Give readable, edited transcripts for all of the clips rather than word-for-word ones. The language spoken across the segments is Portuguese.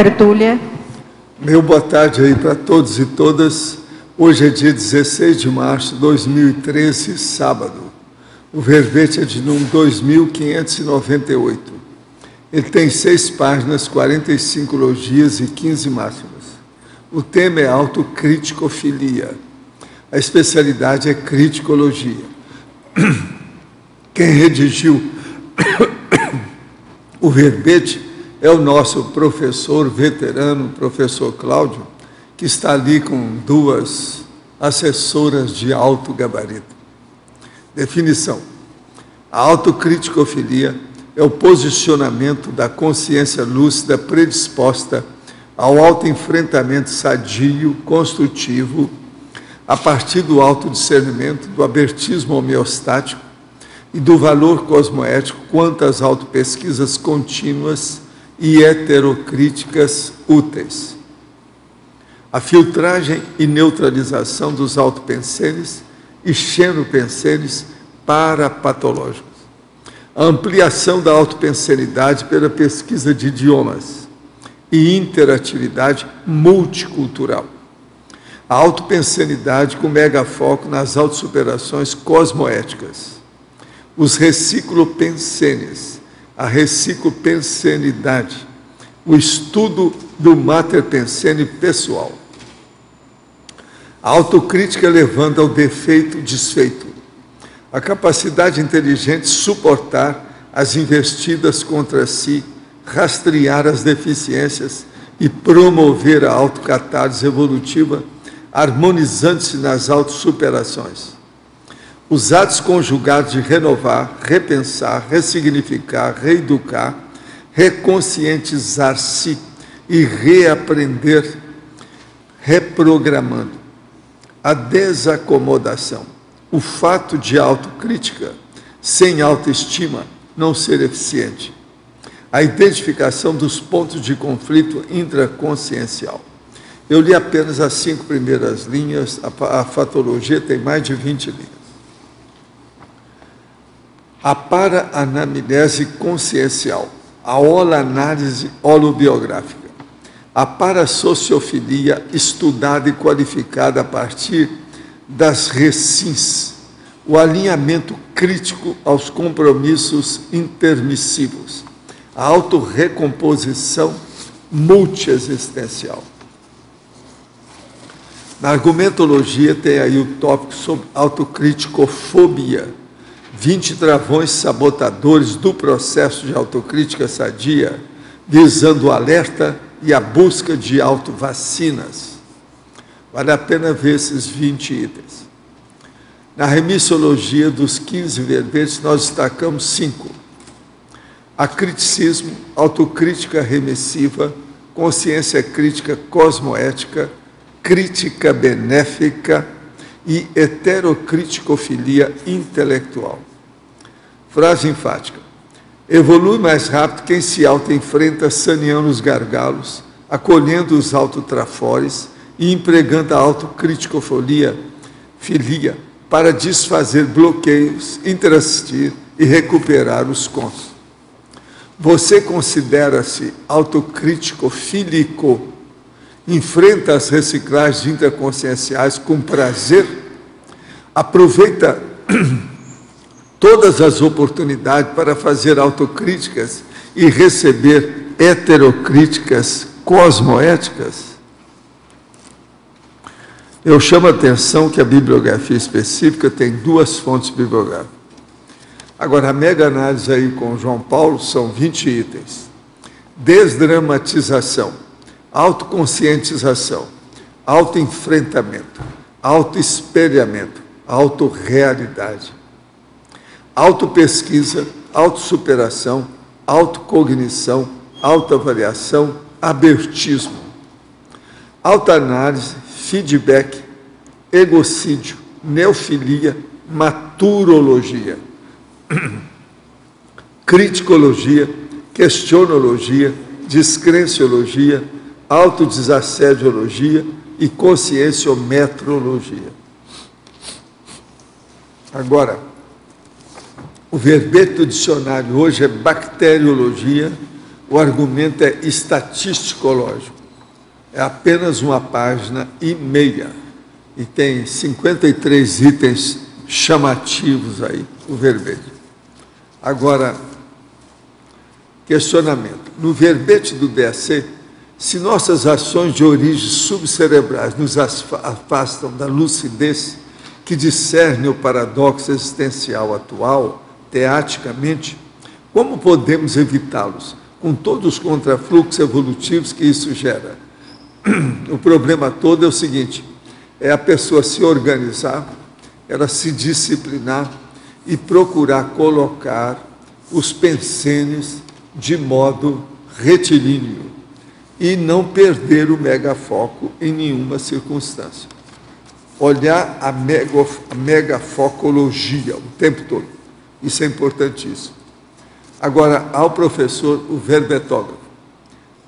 tertúlia. Meu boa tarde aí para todos e todas. Hoje é dia 16 de março de 2013, sábado. O verbete é de número 2598. Ele tem 6 páginas, 45 logias e 15 máximas. O tema é autocriticofilia. A especialidade é criticologia. Quem redigiu o verbete é o nosso professor veterano, professor Cláudio, que está ali com 2 assessoras de alto gabarito. Definição: a autocriticofilia é o posicionamento da consciência lúcida predisposta ao autoenfrentamento sadio, construtivo, a partir do autodiscernimento, do abertismo homeostático e do valor cosmoético quanto às autopesquisas contínuas e heterocríticas úteis. A filtragem e neutralização dos autopenseres e xenopenseres parapatológicos. A ampliação da autopenseridade pela pesquisa de idiomas e interatividade multicultural. A autopensenidade com megafoco nas autossuperações cosmoéticas. Os reciclopensenes, a reciclopensenidade, o estudo do mater pensene pessoal. A autocrítica levando ao defeito desfeito. A capacidade inteligente de suportar as investidas contra si, rastrear as deficiências e promover a autocatálise evolutiva, harmonizando-se nas autossuperações. Os atos conjugados de renovar, repensar, ressignificar, reeducar, reconscientizar-se e reaprender, reprogramando. A desacomodação, o fato de autocrítica sem autoestima não ser eficiente. A identificação dos pontos de conflito intraconsciencial. Eu li apenas as 5 primeiras linhas, a fatologia tem mais de 20 linhas. A para-anamnese consciencial, a holoanálise holobiográfica, a parasociofilia estudada e qualificada a partir das recins, o alinhamento crítico aos compromissos intermissivos, a autorrecomposição multiexistencial. Na argumentologia tem aí o tópico sobre autocriticofobia, 20 travões sabotadores do processo de autocrítica sadia, visando o alerta e a busca de autovacinas. Vale a pena ver esses 20 itens. Na remissologia dos 15 verbetes, nós destacamos 5. Acriticismo, autocrítica remissiva, consciência crítica cosmoética, crítica benéfica e heterocriticofilia intelectual. Frase enfática: evolui mais rápido quem se auto-enfrenta saneando os gargalos, acolhendo os autotrafores e empregando a autocriticofilia para desfazer bloqueios, interassistir e recuperar os contos. Você considera-se autocriticofílico? Enfrenta as reciclagens interconscienciais com prazer? Aproveita todas as oportunidades para fazer autocríticas e receber heterocríticas cosmoéticas? Eu chamo a atenção que a bibliografia específica tem 2 fontes bibliográficas. Agora, a mega análise aí com João Paulo são 20 itens. Desdramatização, autoconscientização, autoenfrentamento, autoespelhamento, autorrealidade, autopesquisa, autossuperação, autocognição, autoavaliação, abertismo, autoanálise, feedback, egocídio, neofilia, maturologia, criticologia, questionologia, descrenciologia, autodesassediologia e conscienciometrologia. Agora, o verbete do dicionário hoje é bacteriologia, o argumento é estatístico-lógico. É apenas uma página e meia. E tem 53 itens chamativos aí, o verbete. Agora, questionamento. No verbete do DAC, se nossas ações de origem subcerebrais nos afastam da lucidez que discerne o paradoxo existencial atual, teaticamente, como podemos evitá-los, com todos os contrafluxos evolutivos que isso gera? O problema todo é o seguinte, é a pessoa se organizar, ela se disciplinar e procurar colocar os pensenes de modo retilíneo e não perder o megafoco em nenhuma circunstância. Olhar a megafocologia o tempo todo. Isso é importantíssimo. Agora, ao professor, o verbetógrafo.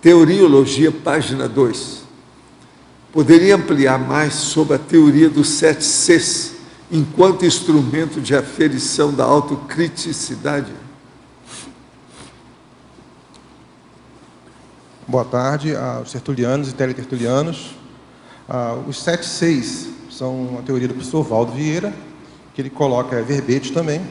Teoriologia, página 2. Poderia ampliar mais sobre a teoria dos 7 Cs, enquanto instrumento de aferição da autocriticidade? Boa tarde aos tertulianos e teletertulianos. Os 7 Cs são uma teoria do professor Valdo Vieira, que ele coloca verbete também,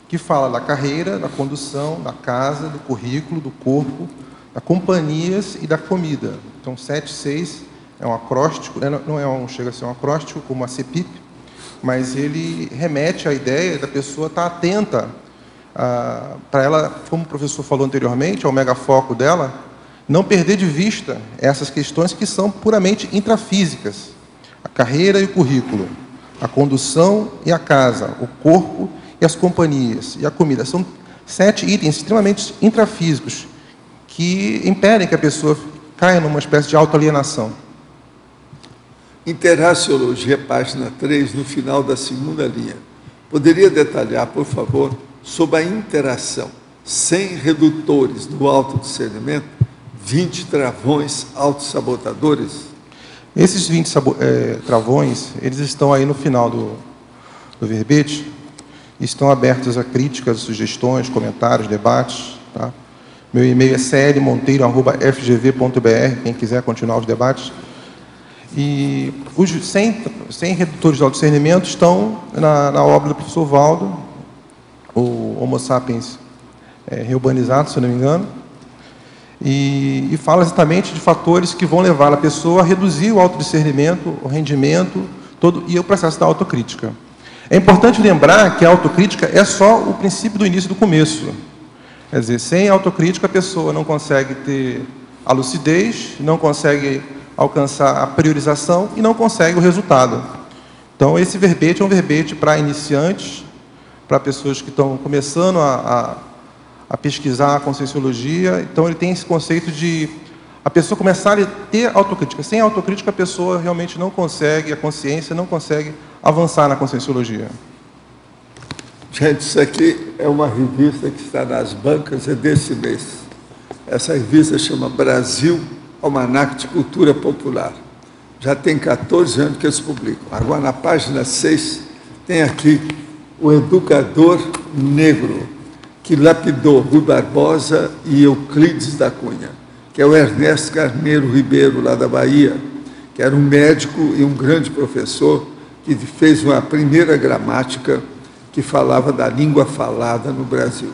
que fala da carreira, da condução, da casa, do currículo, do corpo, da companhias e da comida. Então, 7 Cs é um acróstico, não chega a ser um acróstico como a CEPIP, mas ele remete à ideia da pessoa estar atenta para ela, como o professor falou anteriormente, ao megafoco dela, não perder de vista essas questões que são puramente intrafísicas. A carreira e o currículo, a condução e a casa, o corpo e as companhias e a comida. São 7 itens extremamente intrafísicos que impedem que a pessoa caia numa espécie de autoalienação. Interaciologia, página 3, no final da segunda linha. Poderia detalhar, por favor, sobre a interação sem redutores do autodiscernimento, 20 travões autossabotadores? Esses 20 travões, eles estão aí no final do verbete, estão abertos a críticas, sugestões, comentários, debates. Tá? Meu e-mail é clmonteiro@fgv.br, quem quiser continuar os debates. E os 100 redutores de autodiscernimento estão na obra do professor Valdo, o Homo sapiens reurbanizado, se eu não me engano, e fala exatamente de fatores que vão levar a pessoa a reduzir o autodiscernimento, o rendimento, e o processo da autocrítica. É importante lembrar que a autocrítica é só o princípio do início do começo. Quer dizer, sem autocrítica a pessoa não consegue ter a lucidez, não consegue alcançar a priorização e não consegue o resultado. Então, esse verbete é um verbete para iniciantes, para pessoas que estão começando a pesquisar a conscienciologia. Então, ele tem esse conceito de a pessoa começar a ter autocrítica. Sem autocrítica, a pessoa realmente não consegue, a consciência não consegue avançar na conscienciologia. Gente, isso aqui é uma revista que está nas bancas desse mês. Essa revista chama Brasil Almanac de Cultura Popular. Já tem 14 anos que eles publicam. Agora, na página 6, tem aqui o educador negro, que lapidou Rui Barbosa e Euclides da Cunha, que é o Ernesto Carneiro Ribeiro, lá da Bahia, que era um médico e um grande professor, que fez uma primeira gramática que falava da língua falada no Brasil.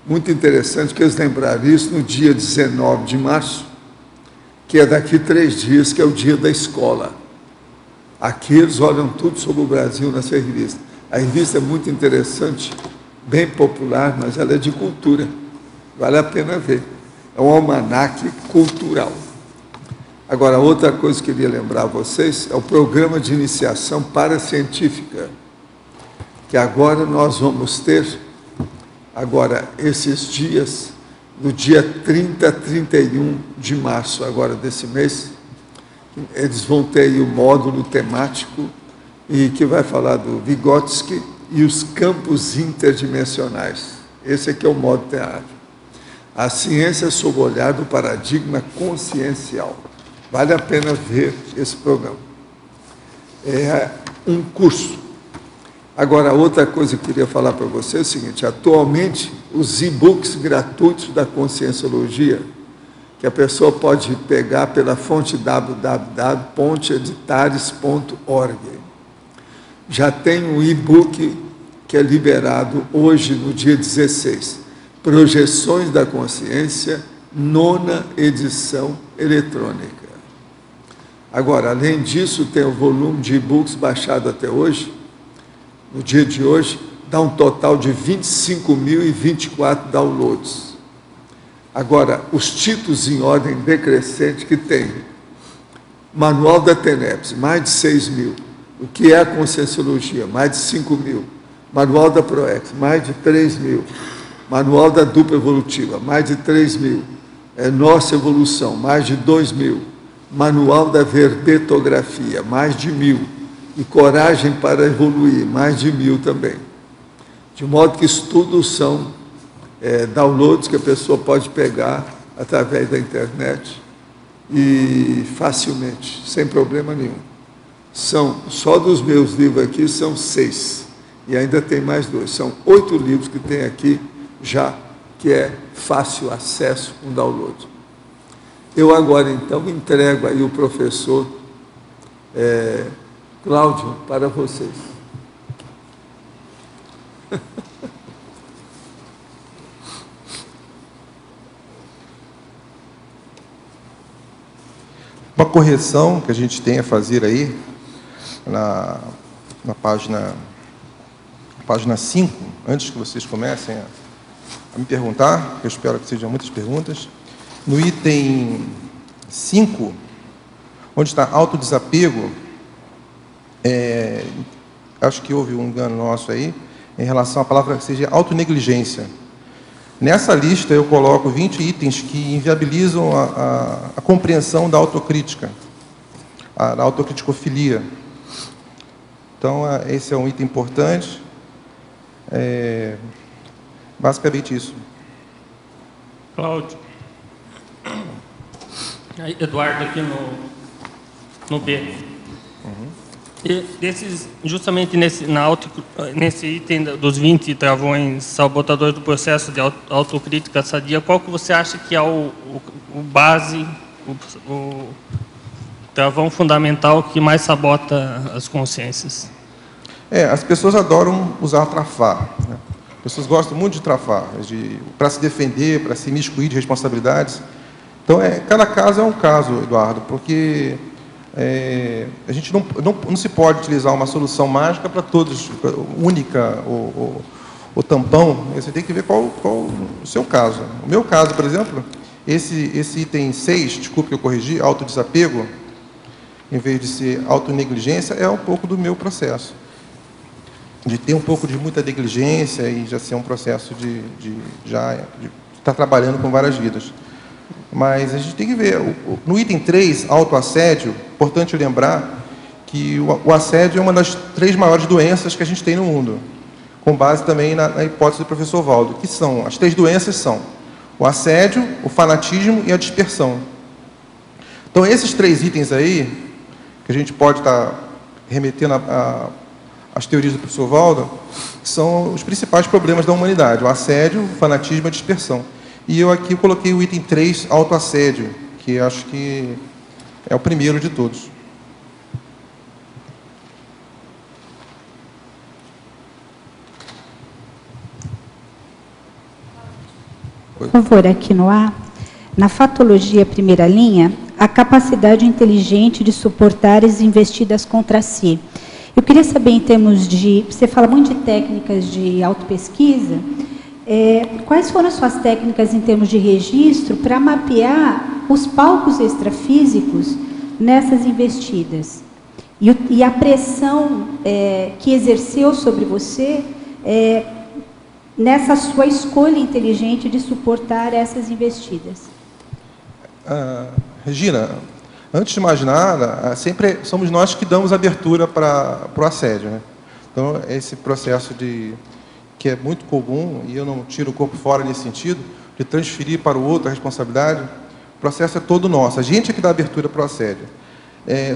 Muito interessante que eles lembraram isso no dia 19 de março, que é daqui 3 dias, que é o dia da escola. Aqui eles olham tudo sobre o Brasil nessa revista. A revista é muito interessante, bem popular, mas ela é de cultura. Vale a pena ver. É um almanaque cultural. Agora, outra coisa que eu queria lembrar a vocês é o programa de iniciação paracientífica, que agora nós vamos ter, agora, esses dias, no dia 30 a 31 de março, agora desse mês, eles vão ter aí o módulo temático, e que vai falar do Vygotsky e os campos interdimensionais. Esse aqui é o modo teatro. A ciência sob o olhar do paradigma consciencial. Vale a pena ver esse programa. É um curso. Agora, outra coisa que eu queria falar para você é o seguinte: atualmente, os e-books gratuitos da Conscienciologia, que a pessoa pode pegar pela fonte www.ponteeditares.org, já tem um e-book que é liberado hoje, no dia 16, Projeções da Consciência, 9ª edição eletrônica. Agora, além disso, tem o volume de e-books baixado até hoje, no dia de hoje, dá um total de 25.024 downloads. Agora, os títulos em ordem decrescente que tem: Manual da TENEPS, mais de 6.000. O que é a Conscienciologia? Mais de 5.000. Manual da PROEX, mais de 3.000. Manual da Dupla Evolutiva, mais de 3.000. Nossa Evolução, mais de 2.000. Manual da Verbetografia, mais de 1.000. E Coragem para Evoluir, mais de 1.000 também. De modo que isso tudo são downloads que a pessoa pode pegar através da internet e facilmente, sem problema nenhum. Só dos meus livros aqui são 6, e ainda tem mais 2. São 8 livros que tem aqui já, que é fácil acesso com download. Eu agora, então, entrego aí o professor Cláudio para vocês. Uma correção que a gente tem a fazer aí, na página 5, antes que vocês comecem a me perguntar, eu espero que sejam muitas perguntas. No item 5, onde está autodesapego, acho que houve um engano nosso aí, em relação à palavra que seja autonegligência. Nessa lista eu coloco 20 itens que inviabilizam a compreensão da autocrítica, da autocriticofilia. Então, esse é um item importante. Basicamente isso. Cláudio. Eduardo aqui no B. Uhum. E justamente nesse item dos 20 travões sabotadores do processo de autocrítica sadia, qual que você acha que é o travão fundamental que mais sabota as consciências? As pessoas adoram usar trafar, né? As pessoas gostam muito de trafar, para se defender, para se imiscuir de responsabilidades. Então, cada caso é um caso, Eduardo, porque a gente não se pode utilizar uma solução mágica para todos, única, o tampão. Você tem que ver qual o seu caso. O meu caso, por exemplo, esse item 6, desculpe que eu corrigi, autodesapego, em vez de ser autonegligência, é um pouco do meu processo. De ter um pouco de muita negligência e já ser um processo de estar trabalhando com várias vidas. Mas a gente tem que ver. No item 3, autoassédio, importante lembrar que o assédio é uma das 3 maiores doenças que a gente tem no mundo, com base também na hipótese do professor Valdo, que são, as 3 doenças são o assédio, o fanatismo e a dispersão. Então, esses 3 itens aí, que a gente pode estar remetendo às teorias do professor Valdo, são os principais problemas da humanidade: o assédio, o fanatismo e a dispersão. E eu aqui coloquei o item 3, autoassédio, que acho que é o primeiro de todos. Por favor, aqui no A, na fatologia primeira linha, a capacidade inteligente de suportar as investidas contra si. Eu queria saber, em termos de... Você fala muito de técnicas de autopesquisa. Quais foram as suas técnicas em termos de registro para mapear os palcos extrafísicos nessas investidas? E a pressão que exerceu sobre você nessa sua escolha inteligente de suportar essas investidas? Regina, antes de mais nada, sempre somos nós que damos abertura para o assédio, né? Então, esse processo que é muito comum, e eu não tiro o corpo fora nesse sentido, de transferir para o outro a responsabilidade, o processo é todo nosso. A gente é que dá abertura para o assédio.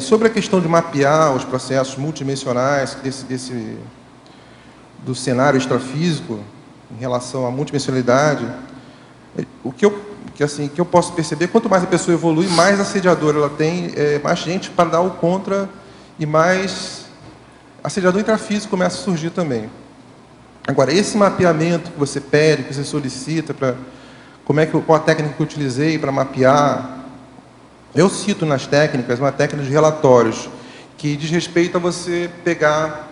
Sobre a questão de mapear os processos multidimensionais do cenário extrafísico em relação à multidimensionalidade, o que eu posso perceber, quanto mais a pessoa evolui, mais assediador ela tem, mais gente para dar o contra e mais assediador intrafísico começa a surgir também. Agora, esse mapeamento que você pede, que você solicita, qual a técnica que eu utilizei para mapear, eu cito nas técnicas uma técnica de relatórios, que diz respeito a você pegar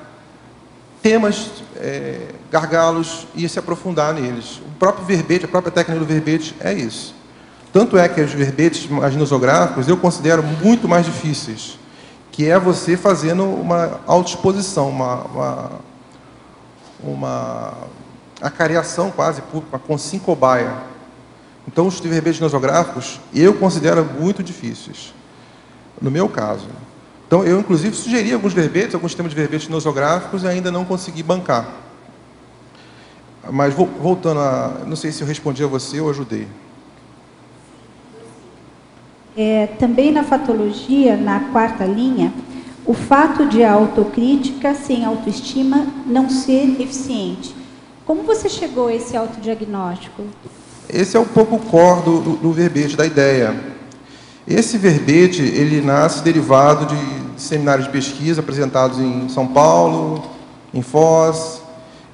temas, gargalos, e se aprofundar neles. O próprio verbete, a própria técnica do verbete é isso. Tanto é que os verbetes nosográficos eu considero muito mais difíceis, que é você fazendo uma autoexposição, uma acariação quase pública, com 5 cobaia. Então, os verbetes nosográficos eu considero muito difíceis, no meu caso. Então, eu, inclusive, sugeri alguns verbetes, alguns sistemas de verbetes nosográficos, e ainda não consegui bancar. Mas, voltando a... Não sei se eu respondi a você ou ajudei. Também na fatologia, na 4ª linha, o fato de a autocrítica sem autoestima não ser eficiente. Como você chegou a esse autodiagnóstico? Esse é um pouco o core do verbete, da ideia. Esse verbete, ele nasce derivado de seminários de pesquisa apresentados em São Paulo, em Foz,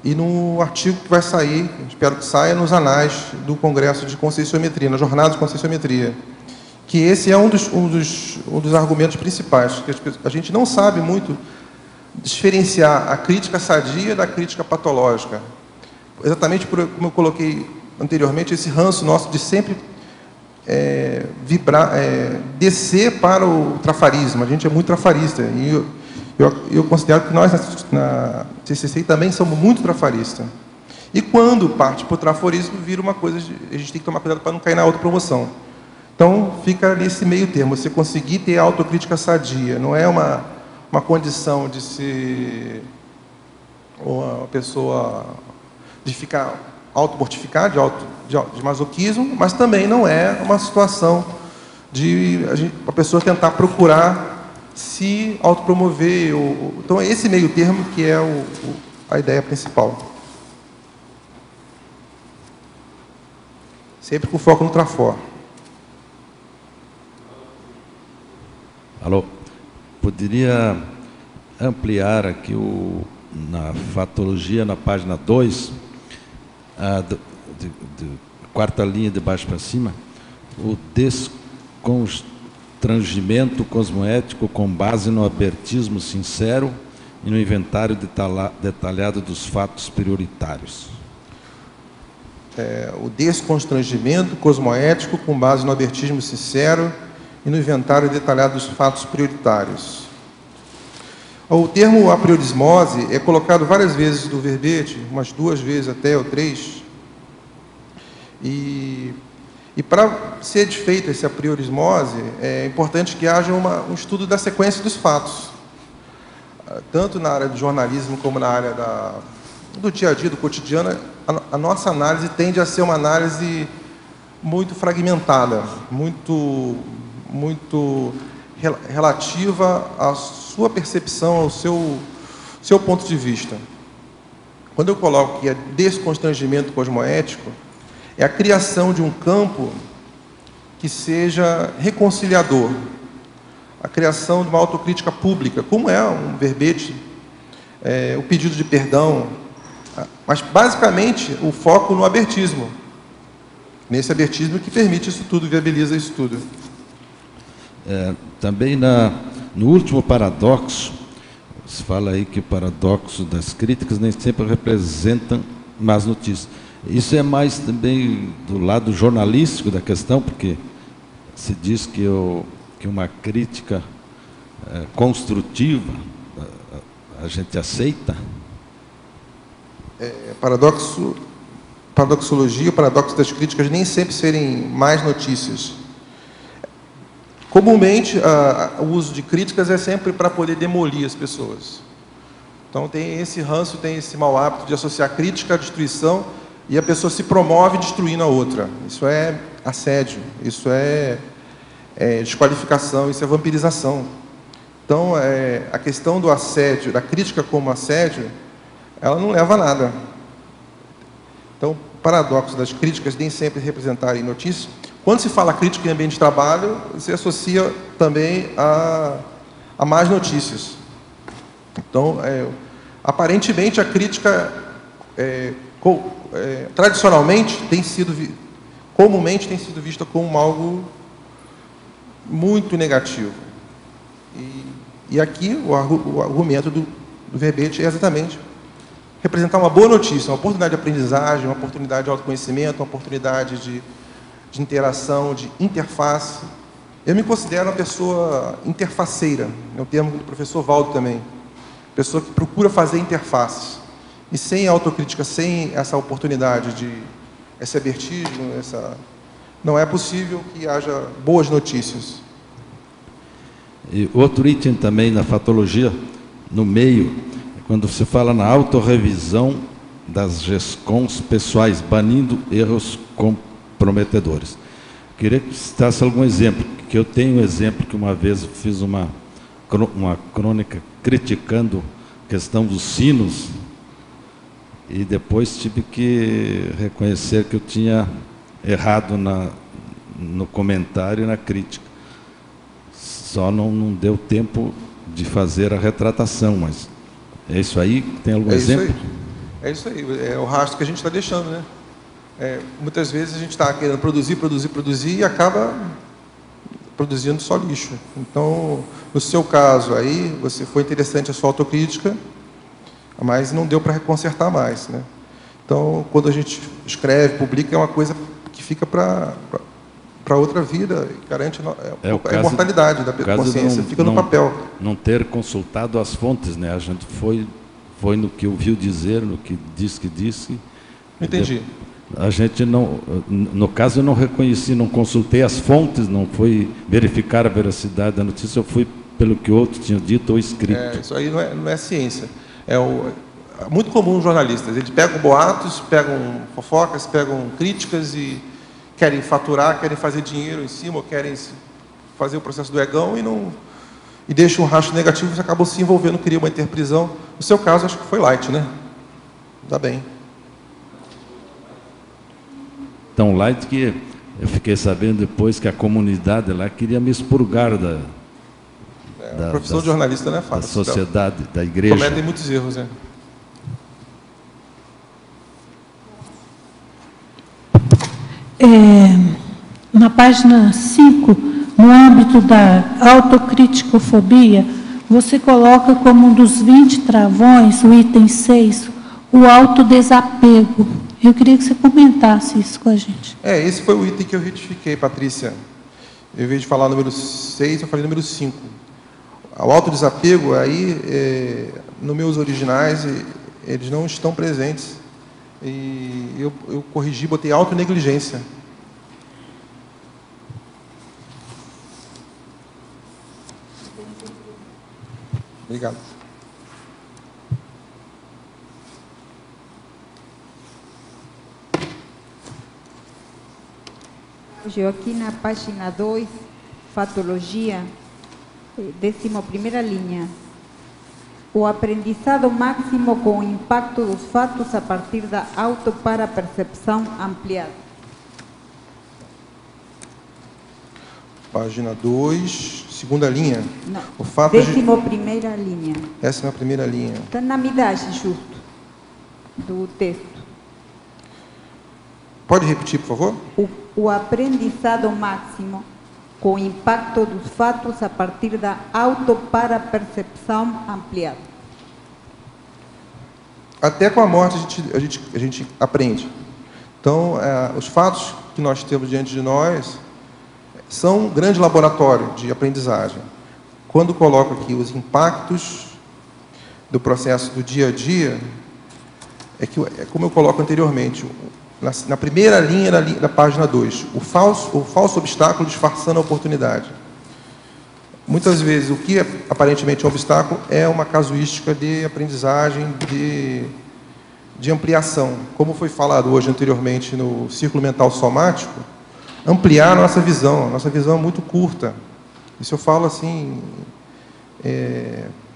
e no artigo que vai sair, espero que saia, nos anais do Congresso de Conscienciometria, na Jornada de Conscienciometria. Que esse é um dos argumentos principais, que a gente não sabe muito diferenciar a crítica sadia da crítica patológica. Exatamente como eu coloquei anteriormente, esse ranço nosso de sempre descer para o trafarismo. A gente é muito trafarista. E eu considero que nós, na CCCI, também somos muito trafaristas. E quando parte para o traforismo, vira uma coisa... A gente tem que tomar cuidado para não cair na autopromoção. Então, fica nesse meio termo. Você conseguir ter autocrítica sadia. Não é uma condição de ser uma pessoa... de ficar auto-mortificar, de masoquismo, mas também não é uma situação de a pessoa tentar procurar se autopromover. Então, é esse meio termo que é a ideia principal. Sempre com foco no trafor. Alô? Poderia ampliar aqui na fatologia, na página 2, quarta linha de baixo para cima, o desconstrangimento cosmoético com base no abertismo sincero e no inventário detalhado dos fatos prioritários. O desconstrangimento cosmoético com base no abertismo sincero e no inventário detalhado dos fatos prioritários. O termo apriorismose é colocado várias vezes no verbete, umas 2 vezes até, ou 3. E para ser feito esse apriorismose, é importante que haja um estudo da sequência dos fatos. Tanto na área do jornalismo como na área do dia a dia, do cotidiano, a nossa análise tende a ser uma análise muito fragmentada, muito relativa à sua percepção, ao seu ponto de vista. Quando eu coloco que é desconstrangimento cosmoético, é a criação de um campo que seja reconciliador, a criação de uma autocrítica pública, como é um verbete, o pedido de perdão, mas basicamente o foco no abertismo, nesse abertismo que permite isso tudo, viabiliza isso tudo. Também no último paradoxo, se fala aí que o paradoxo das críticas nem sempre representam más notícias. Isso é mais também do lado jornalístico da questão, porque se diz que uma crítica construtiva a gente aceita. Paradoxologia, o paradoxo das críticas nem sempre serem más notícias. Comumente, o uso de críticas é sempre para poder demolir as pessoas. Então, tem esse ranço, tem esse mau hábito de associar crítica à destruição, e a pessoa se promove destruindo a outra. Isso é assédio, isso é desqualificação, isso é vampirização. Então, a questão do assédio, da crítica como assédio, ela não leva a nada. Então, o paradoxo das críticas nem sempre representarem notícias. Quando se fala crítica em ambiente de trabalho, se associa também a más notícias. Então, aparentemente, a crítica, tradicionalmente, comumente tem sido vista como algo muito negativo. E aqui o argumento do verbete é exatamente representar uma boa notícia, uma oportunidade de aprendizagem, uma oportunidade de autoconhecimento, uma oportunidade de interação, de interface. Eu me considero uma pessoa interfaceira, é o termo do professor Valdo também. Pessoa que procura fazer interfaces. E sem autocrítica, sem essa oportunidade esse abertismo, não é possível que haja boas notícias. E outro item também na fatologia, no meio, quando se fala na autorrevisão das GESCOMs pessoais, banindo erros comprometedores. Queria que citasse algum exemplo, que eu tenho um exemplo que uma vez eu fiz uma crônica criticando a questão dos sinos e depois tive que reconhecer que eu tinha errado no comentário e na crítica. Só não deu tempo de fazer a retratação, mas é isso aí? Tem algum exemplo? É isso aí, é o rastro que a gente está deixando, né? Muitas vezes a gente está querendo produzir e acaba produzindo só lixo. Então, no seu caso aí, foi interessante a sua autocrítica, mas não deu para consertar mais, né? Então, quando a gente escreve, publica, é uma coisa que fica para outra vida, e garante a imortalidade da consciência, fica no papel. Não ter consultado as fontes, né? A gente foi no que ouviu dizer, no que disse. Entendi. A gente não, no caso eu não reconheci, não consultei as fontes, não fui verificar a veracidade da notícia, eu fui pelo que outro tinha dito ou escrito. Isso aí não é ciência. É muito comum os jornalistas, eles pegam boatos, pegam fofocas, pegam críticas e querem faturar, querem fazer dinheiro em cima, ou querem fazer o processo do egão e deixam um rastro negativo, você acabou se envolvendo, cria uma interprisão. No seu caso, acho que foi light, né? Dá bem. Tão light que eu fiquei sabendo depois que a comunidade lá queria me expurgar da profissão de jornalista não é fácil. Da sociedade, da igreja. Cometem muitos erros, né? Na página 5, no âmbito da autocriticofobia, você coloca como um dos 20 travões, o item 6, o autodesapego. Eu queria que você comentasse isso com a gente. Esse foi o item que eu retifiquei, Patrícia. Em vez de falar número 6, eu falei número 5. O autodesapego, aí, nos meus originais, eles não estão presentes. E eu corrigi, botei autonegligência. Obrigado. Eu aqui na página 2, fatologia, 11ª linha. O aprendizado máximo com o impacto dos fatos a partir da autoparapercepção ampliada. Página 2, 2ª linha. Não, o fato 11ª linha. 11ª linha. Está na midagem, justo, do texto. Pode repetir, por favor? O aprendizado máximo com o impacto dos fatos a partir da autoparapercepção ampliada. Até com a morte a gente aprende. Então, os fatos que nós temos diante de nós são um grande laboratório de aprendizagem. Quando coloco aqui os impactos do processo do dia a dia, é como eu coloco anteriormente, na primeira linha da página 2, o falso obstáculo disfarçando a oportunidade. Muitas vezes, o que aparentemente é um obstáculo é uma casuística de aprendizagem, de ampliação. Como foi falado hoje anteriormente no círculo mental somático, ampliar a nossa visão é muito curta. Isso eu falo assim,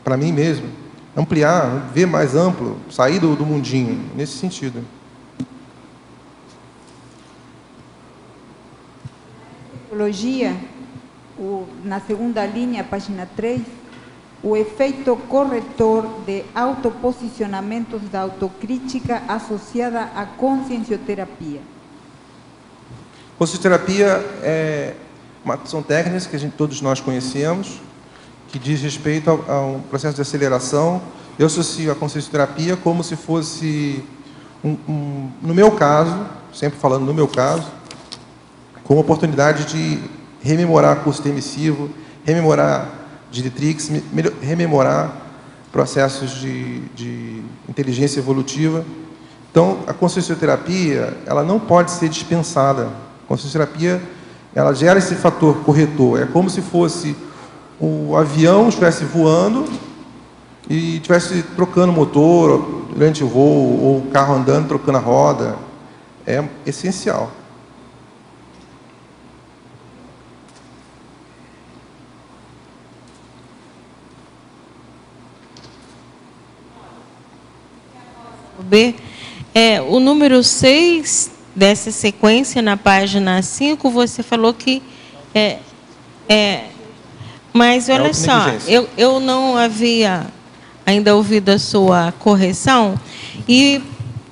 para mim mesmo. ampliar, ver mais amplo, sair do mundinho, nesse sentido. Psicologia, na segunda linha, página 3, o efeito corretor de autoposicionamentos da autocrítica associada à consciencioterapia. Consciencioterapia são técnicas que todos nós conhecemos, que diz respeito a um processo de aceleração. Eu associo a consciencioterapia como se fosse, no meu caso, sempre falando no meu caso, como oportunidade de rememorar curso emissivo, rememorar diretrix, rememorar processos de inteligência evolutiva. Então, a consciencioterapia, ela não pode ser dispensada. A consciencioterapia, ela gera esse fator corretor. É como se fosse o avião estivesse voando e estivesse trocando o motor durante o voo, ou o carro andando, trocando a roda. É essencial. B, o número 6 dessa sequência, na página 5, você falou que mas olha só, eu não havia ainda ouvido a sua correção e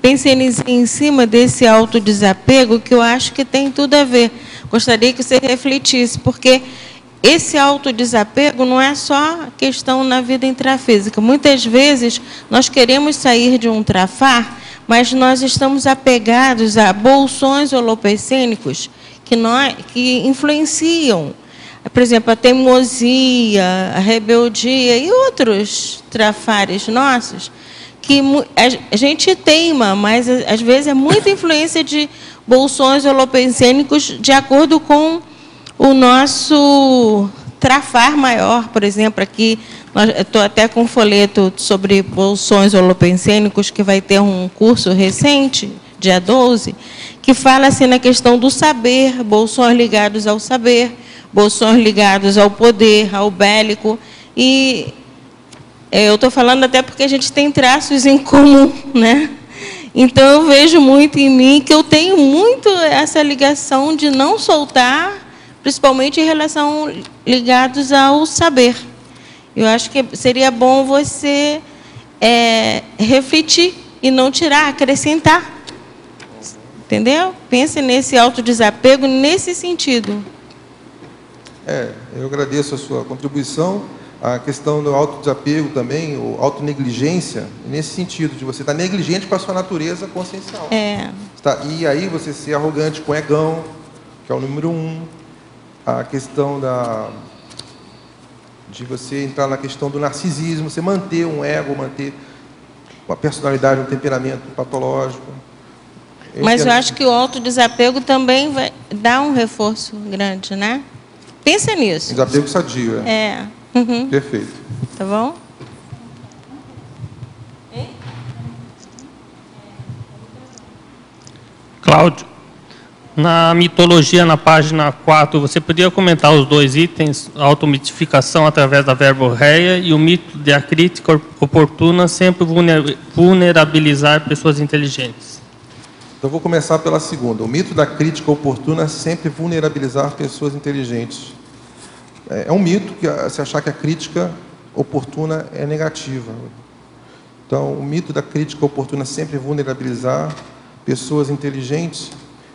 pensei em cima desse autodesapego, que eu acho que tem tudo a ver. Gostaria que você refletisse, porque esse autodesapego não é só questão na vida intrafísica. Muitas vezes nós queremos sair de um trafar, mas nós estamos apegados a bolsões holopecênicos que influenciam. Por exemplo, a teimosia, a rebeldia e outros trafares nossos, que a gente teima, mas às vezes é muita influência de bolsões holopecênicos de acordo com o nosso trafar maior. Por exemplo, aqui, estou até com um folheto sobre bolsões holopecênicos, que vai ter um curso recente, dia 12, que fala assim na questão do saber, bolsões ligados ao saber, bolsões ligados ao poder, ao bélico. E eu estou falando até porque a gente tem traços em comum, né? Então, eu vejo muito em mim que eu tenho muito essa ligação de não soltar, principalmente em relação ligados ao saber. Eu acho que seria bom você refletir e não tirar, acrescentar. Entendeu? Pense nesse autodesapego nesse sentido. Eu agradeço a sua contribuição. A questão do autodesapego também, ou autonegligência, nesse sentido, de você estar negligente com a sua natureza consciencial. E aí você ser arrogante com o egão, que é o número 1. A questão de você entrar na questão do narcisismo, você manter um ego, manter uma personalidade, um temperamento patológico. Mas eu acho que o autodesapego também vai dar um reforço grande, né? Pensa nisso. Desapego sadio, Uhum. Perfeito. Tá bom? Cláudio, na mitologia, na página 4, você poderia comentar os dois itens, a automitificação através da verborreia e o mito de a crítica oportuna sempre vulnerabilizar pessoas inteligentes? Então, vou começar pela segunda. O mito da crítica oportuna sempre vulnerabilizar pessoas inteligentes. É um mito que se achar que a crítica oportuna é negativa. Então, o mito da crítica oportuna sempre vulnerabilizar pessoas inteligentes.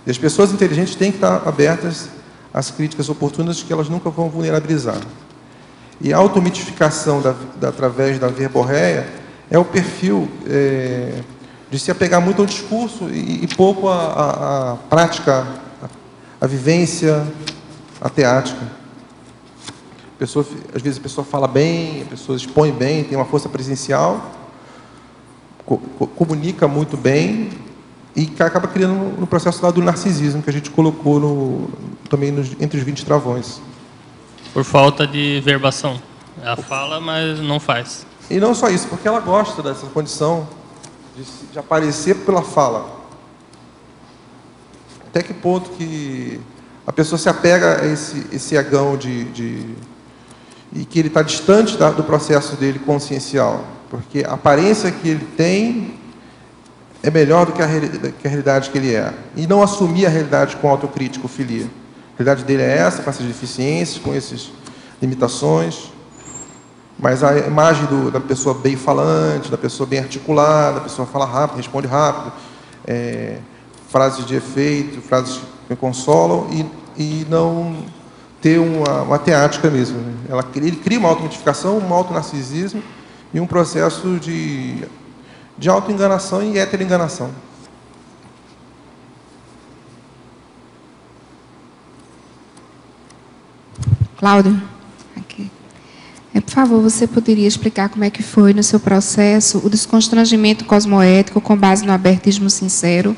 E as pessoas inteligentes têm que estar abertas às críticas oportunas, que elas nunca vão vulnerabilizar. E a automitificação através da verborreia é o perfil de se apegar muito ao discurso e pouco à prática, à vivência, à teática. Às vezes a pessoa fala bem, a pessoa expõe bem, tem uma força presencial, comunica muito bem e acaba criando no processo lá do narcisismo, que a gente colocou também entre os 20 travões. Por falta de verbação. Ela fala, mas não faz. E não só isso, porque ela gosta dessa condição de aparecer pela fala. Até que ponto que a pessoa se apega a esse agão de e que ele está distante do processo dele consciencial, porque a aparência que ele tem é melhor do que a realidade que ele é. E não assumir a realidade com autocrítico-filia. A realidade dele é essa, com essas deficiências, com essas limitações. Mas a imagem da pessoa bem falante, da pessoa bem articulada, da pessoa fala rápido, responde rápido, frases de efeito, frases que me consolam, e não ter uma teática mesmo. Ele cria uma automitificação, um autonarcisismo e um processo de autoenganação e heteroenganação. Cláudio, aqui. Por favor, você poderia explicar como é que foi no seu processo o desconstrangimento cosmoético com base no abertismo sincero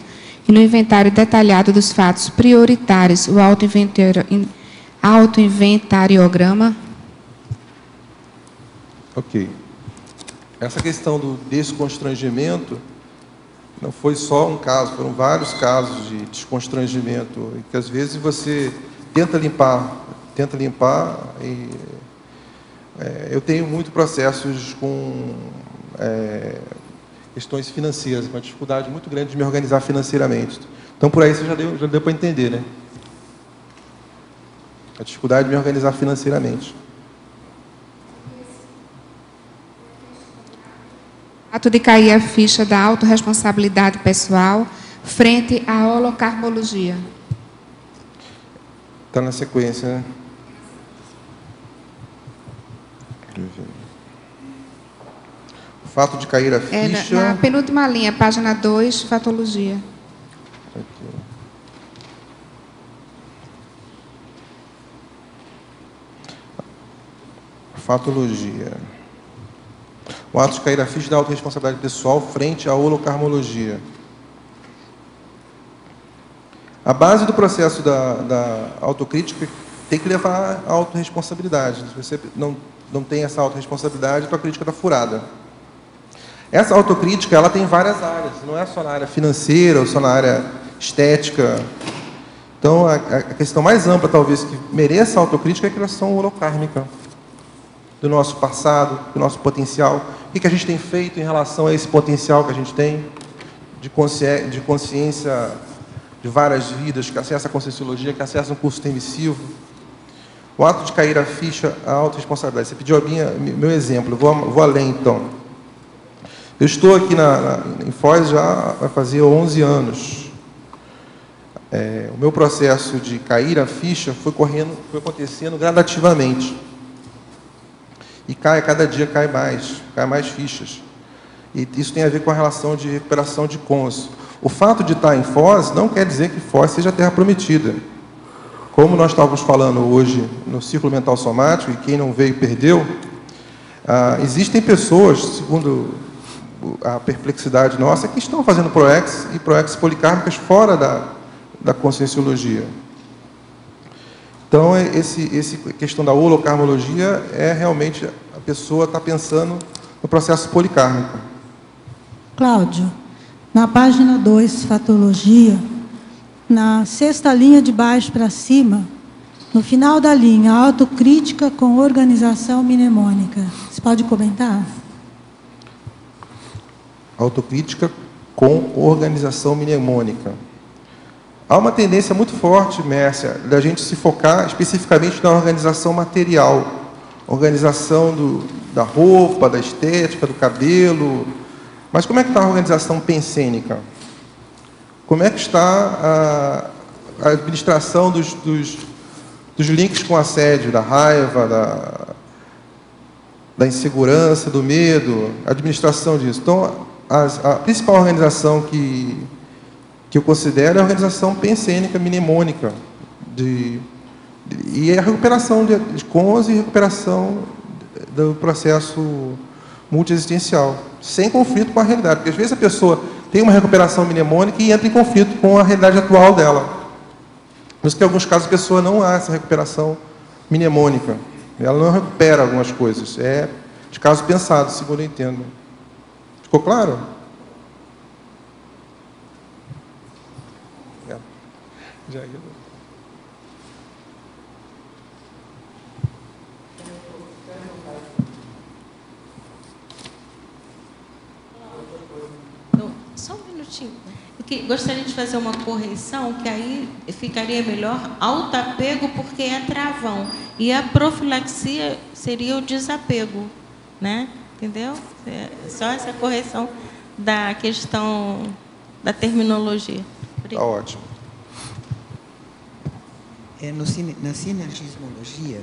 e no inventário detalhado dos fatos prioritários, o autoinventariograma? Ok. Essa questão do desconstrangimento não foi só um caso, foram vários casos de desconstrangimento, que às vezes você tenta limpar e eu tenho muito processos com questões financeiras, uma dificuldade muito grande de me organizar financeiramente. Então, por aí você já deu para entender, né? A dificuldade de me organizar financeiramente. Ato de cair a ficha da autorresponsabilidade pessoal frente à holocarmologia. Está na sequência, né? O fato de cair a ficha... Na penúltima linha, página 2, fatologia. Aqui. Fatologia. O ato de cair a ficha da autorresponsabilidade pessoal frente à holocarmologia. A base do processo da autocrítica tem que levar à autorresponsabilidade. Se você não tem essa autorresponsabilidade, a tua crítica está furada. Essa autocrítica, ela tem várias áreas, não é só na área financeira ou só na área estética. Então, a questão mais ampla, talvez, que mereça autocrítica é a questão holocármica do nosso passado, do nosso potencial. O que a gente tem feito em relação a esse potencial que a gente tem de consciência de várias vidas, que acessa a conscienciologia, que acessa um curso intermissivo. O ato de cair a ficha, a autorresponsabilidade. Você pediu meu exemplo, vou além, então. Eu estou aqui em Foz já vai fazer 11 anos. O meu processo de cair a ficha foi acontecendo gradativamente. E cada dia cai mais fichas. E isso tem a ver com a relação de recuperação de cons. O fato de estar em Foz não quer dizer que Foz seja a terra prometida. Como nós estávamos falando hoje no Círculo Mental Somático, e quem não veio perdeu, existem pessoas, segundo a perplexidade nossa, que estão fazendo ProEx e ProEx policármicas fora da conscienciologia. Então, essa questão da holocarmologia é realmente a pessoa está pensando no processo policármico. Cláudio, na página 2, fatologia, na sexta linha de baixo para cima, no final da linha, autocrítica com organização mnemônica. Você pode comentar? Autocrítica com organização mnemônica. Há uma tendência muito forte, Mércia, da gente se focar especificamente na organização material, organização da roupa, da estética, do cabelo. Mas como é que está a organização pensênica? Como é que está a administração dos links com assédio, da raiva, da insegurança, do medo, a administração disso? Então, a principal organização que eu considero é a organização pensênica, mnemônica, e a recuperação de cons e recuperação do processo multiexistencial, sem conflito com a realidade, porque às vezes a pessoa tem uma recuperação mnemônica e entra em conflito com a realidade atual dela. Por isso que em alguns casos a pessoa não há essa recuperação mnemônica, ela não recupera algumas coisas, é de caso pensado, segundo eu entendo. Ficou claro? Já ia. Só um minutinho. Gostaria de fazer uma correção, que aí ficaria melhor autoapego, porque é travão. E a profilaxia seria o desapego, né? Entendeu? Só essa correção da questão da terminologia. Está ótimo. Na sinergismologia,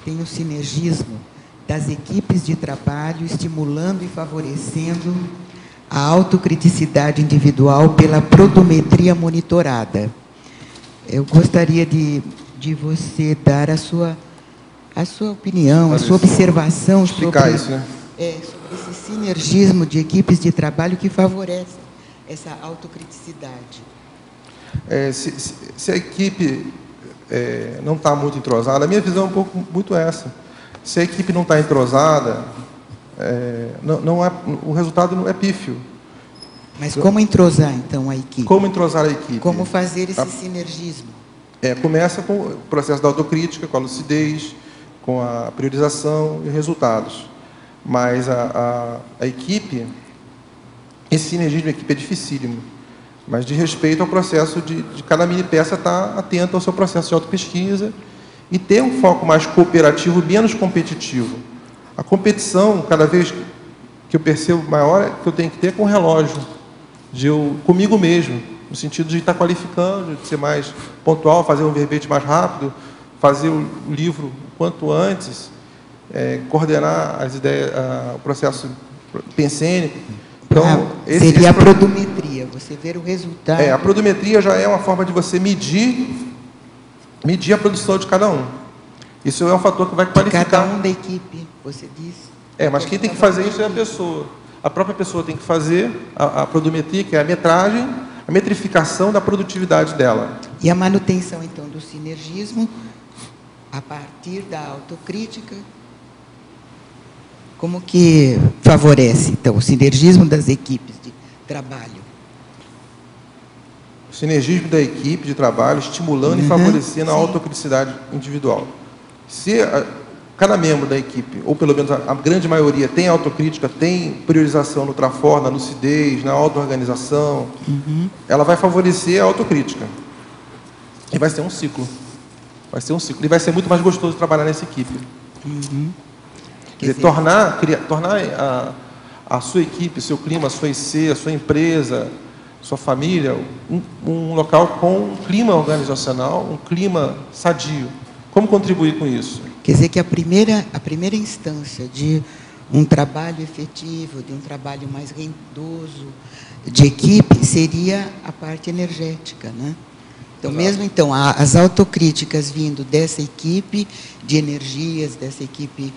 tem o sinergismo das equipes de trabalho estimulando e favorecendo a autocriticidade individual pela prodometria monitorada. Eu gostaria de você dar a sua opinião, a sua observação explicar isso, né? Sobre esse sinergismo de equipes de trabalho que favorece essa autocriticidade. Se a equipe não está muito entrosada, a minha visão é muito essa. Se a equipe não está entrosada, o resultado não é pífio. Mas como entrosar, então, a equipe? Como entrosar a equipe? Como fazer esse sinergismo? Começa com o processo da autocrítica, com a lucidez, com a priorização e resultados. Mas a equipe, esse sinergismo de equipe é dificílimo, mas de respeito ao processo de cada mini peça estar atento ao seu processo de autopesquisa e ter um foco mais cooperativo, menos competitivo. A competição, cada vez que eu percebo maior, é que eu tenho que ter com o relógio, comigo mesmo, no sentido de estar qualificando, de ser mais pontual, fazer um verbete mais rápido, fazer o livro quanto antes, coordenar as ideias, o processo pensênico. Então, seria a prodometria, você ver o resultado. A prodometria já é uma forma de você medir a produção de cada um. Isso é um fator que vai qualificar. Cada um da equipe, você disse. Mas quem tem que fazer isso é a pessoa. A própria pessoa tem que fazer a prodometria, que é a metragem, a metrificação da produtividade dela. E a manutenção, então, do sinergismo, a partir da autocrítica, como que favorece, então, o sinergismo das equipes de trabalho? O sinergismo da equipe de trabalho estimulando e favorecendo a autocriticidade individual. Se cada membro da equipe, ou pelo menos a grande maioria, tem autocrítica, tem priorização no trafor, na lucidez, na auto-organização, ela vai favorecer a autocrítica. E vai ser um ciclo. Vai ser um ciclo. E vai ser muito mais gostoso trabalhar nessa equipe. Quer dizer, tornar a sua equipe, seu clima, a sua IC, a sua empresa, sua família, um local com um clima organizacional, um clima sadio. Como contribuir com isso? Quer dizer que a primeira instância de um trabalho efetivo, de um trabalho mais rendoso, de equipe, seria a parte energética, né? Então, mesmo então, as autocríticas vindo dessa equipe de energias, dessa equipe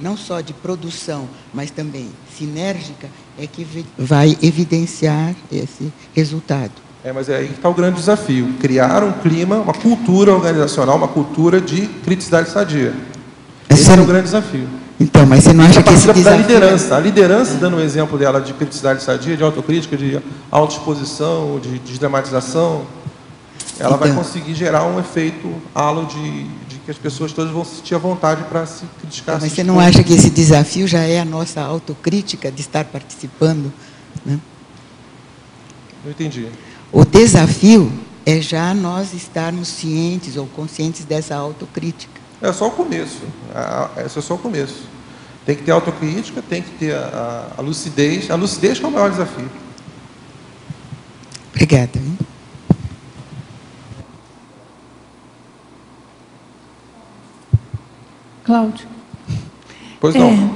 não só de produção, mas também sinérgica, é que vai evidenciar esse resultado. Mas aí está o grande desafio, criar um clima, uma cultura organizacional, uma cultura de criticidade sadia. Esse é o grande desafio. Então, mas você não acha que esse desafio... A liderança, dando um exemplo dela de criticidade sadia, de autocrítica, de autoexposição, de desdramatização, ela vai conseguir gerar um efeito halo de que as pessoas todas vão sentir a vontade para se criticar. Mas você não acha que esse desafio já é a nossa autocrítica de estar participando? Né? Não entendi. O desafio é já nós estarmos cientes ou conscientes dessa autocrítica. É só o começo. Esse é só o começo. Tem que ter autocrítica, tem que ter a lucidez. A lucidez que é o maior desafio. Obrigada. Cláudio. Pois não.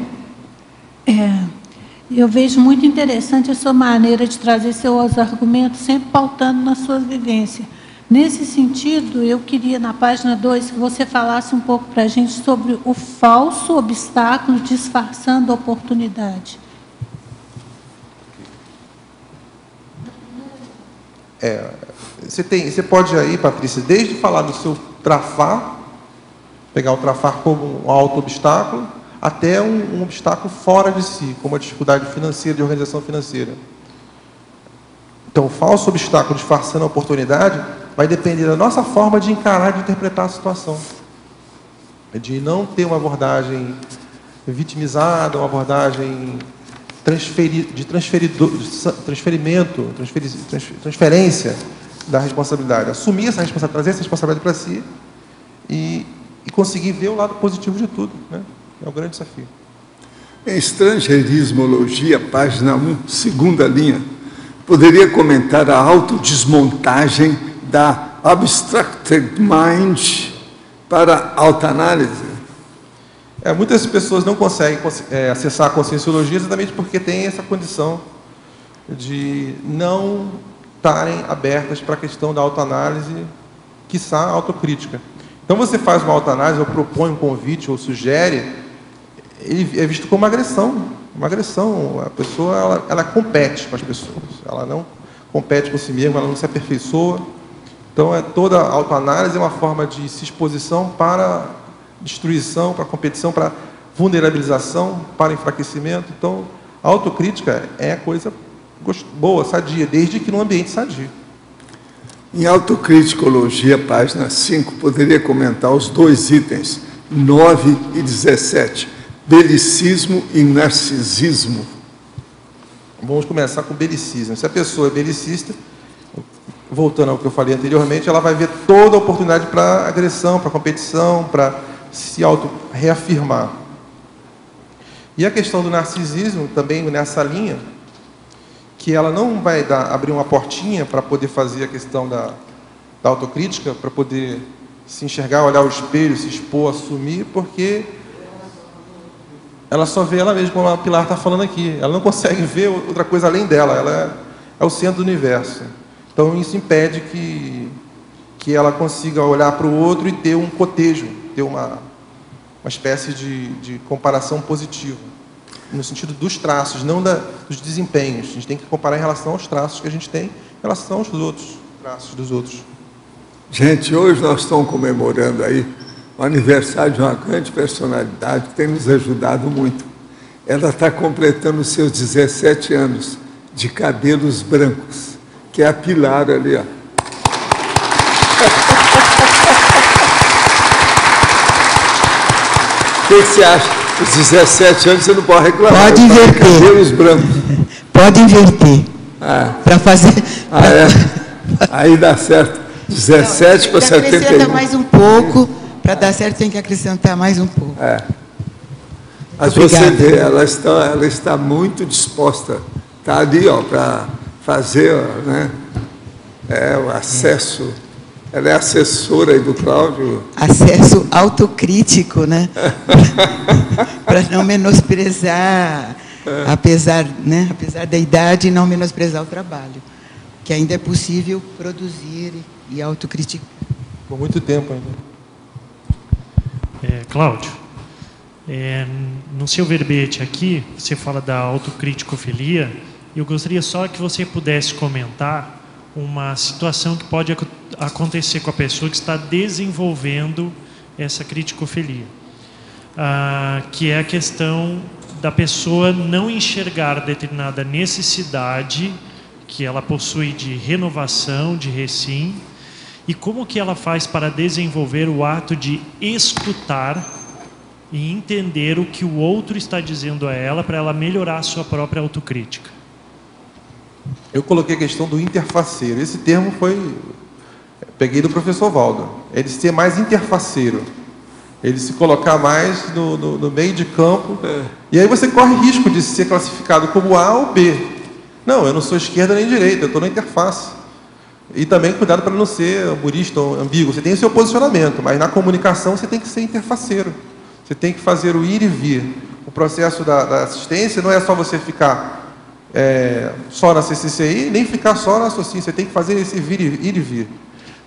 Eu vejo muito interessante a sua maneira de trazer seus argumentos, sempre pautando na sua vivência. Nesse sentido, eu queria, na página 2, que você falasse um pouco para a gente sobre o falso obstáculo disfarçando a oportunidade. Você pode aí, Patrícia, desde falar do seu trafar, pegar o trafar como um auto-obstáculo, até um obstáculo fora de si, como a dificuldade financeira, de organização financeira. Então, o falso obstáculo disfarçando a oportunidade vai depender da nossa forma de encarar, de interpretar a situação. De não ter uma abordagem vitimizada, uma abordagem transferência da responsabilidade. Assumir essa responsabilidade, trazer essa responsabilidade para si e conseguir ver o lado positivo de tudo, né? É um grande desafio. Em Estrangeirismologia, página 1, segunda linha, poderia comentar a autodesmontagem da Abstracted Mind para a autoanálise? Muitas pessoas não conseguem acessar a conscienciologia exatamente porque tem essa condição de não estarem abertas para a questão da autoanálise, quiçá a autocrítica. Então, você faz uma autoanálise, ou propõe um convite, ou sugere, ele é visto como uma agressão. Uma agressão. A pessoa, ela compete com as pessoas. Ela não compete com si mesma, ela não se aperfeiçoa. Então, toda autoanálise é uma forma de exposição para destruição, para competição, para vulnerabilização, para enfraquecimento. Então, a autocrítica é coisa boa, sadia, desde que num ambiente sadio. Em Autocriticologia, página 5, poderia comentar os dois itens, 9 e 17, belicismo e narcisismo. Vamos começar com belicismo. Se a pessoa é belicista, voltando ao que eu falei anteriormente, ela vai ver toda a oportunidade para agressão, para competição, para se auto-reafirmar. E a questão do narcisismo, também nessa linha, que ela não vai abrir uma portinha para poder fazer a questão da autocrítica, para poder se enxergar, olhar o espelho, se expor, assumir, porque ela só vê ela mesma, como a Pilar está falando aqui. Ela não consegue ver outra coisa além dela. Ela é o centro do universo. Então, isso impede que ela consiga olhar para o outro e ter um cotejo, ter uma espécie de comparação positiva, no sentido dos traços, não dos desempenhos. A gente tem que comparar em relação aos traços que a gente tem, em relação aos outros traços dos outros. Gente, hoje nós estamos comemorando aí o aniversário de uma grande personalidade que tem nos ajudado muito. Ela está completando os seus 17 anos de cabelos brancos, que é a Pilar ali, ó. O que você acha? Os 17 anos você não pode reclamar. Pode inverter. Cabelos brancos. Pode inverter. Para fazer. Aí dá certo. 17 para 71. Acrescenta mais um pouco. Para dar certo tem que acrescentar mais um pouco. Mas você vê, ela está muito disposta. Está ali, ó, para fazer, né, o acesso. Ela é assessora aí do Cláudio. Acesso autocrítico, né? Para não menosprezar, apesar da idade, não menosprezar o trabalho. Que ainda é possível produzir e autocriticar. Por muito tempo ainda. Cláudio, no seu verbete aqui, você fala da autocriticofilia. Eu gostaria só que você pudesse comentar uma situação que pode acontecer com a pessoa que está desenvolvendo essa criticofilia, que é a questão da pessoa não enxergar determinada necessidade que ela possui de renovação, de recim, e como que ela faz para desenvolver o ato de escutar e entender o que o outro está dizendo a ela para ela melhorar a sua própria autocrítica. Eu coloquei a questão do interfaceiro. Esse termo peguei do professor Valdo. Ele ser mais interfaceiro. Ele se colocar mais no meio de campo. E aí você corre risco de ser classificado como A ou B. Não, eu não sou esquerda nem direita, eu estou na interface. E também cuidado para não ser amburista ou ambíguo. Você tem o seu posicionamento, mas na comunicação você tem que ser interfaceiro. Você tem que fazer o ir e vir. O processo da assistência não é só você ficar só na CCCI, nem ficar só na SOCIM. Você tem que fazer esse ir e vir.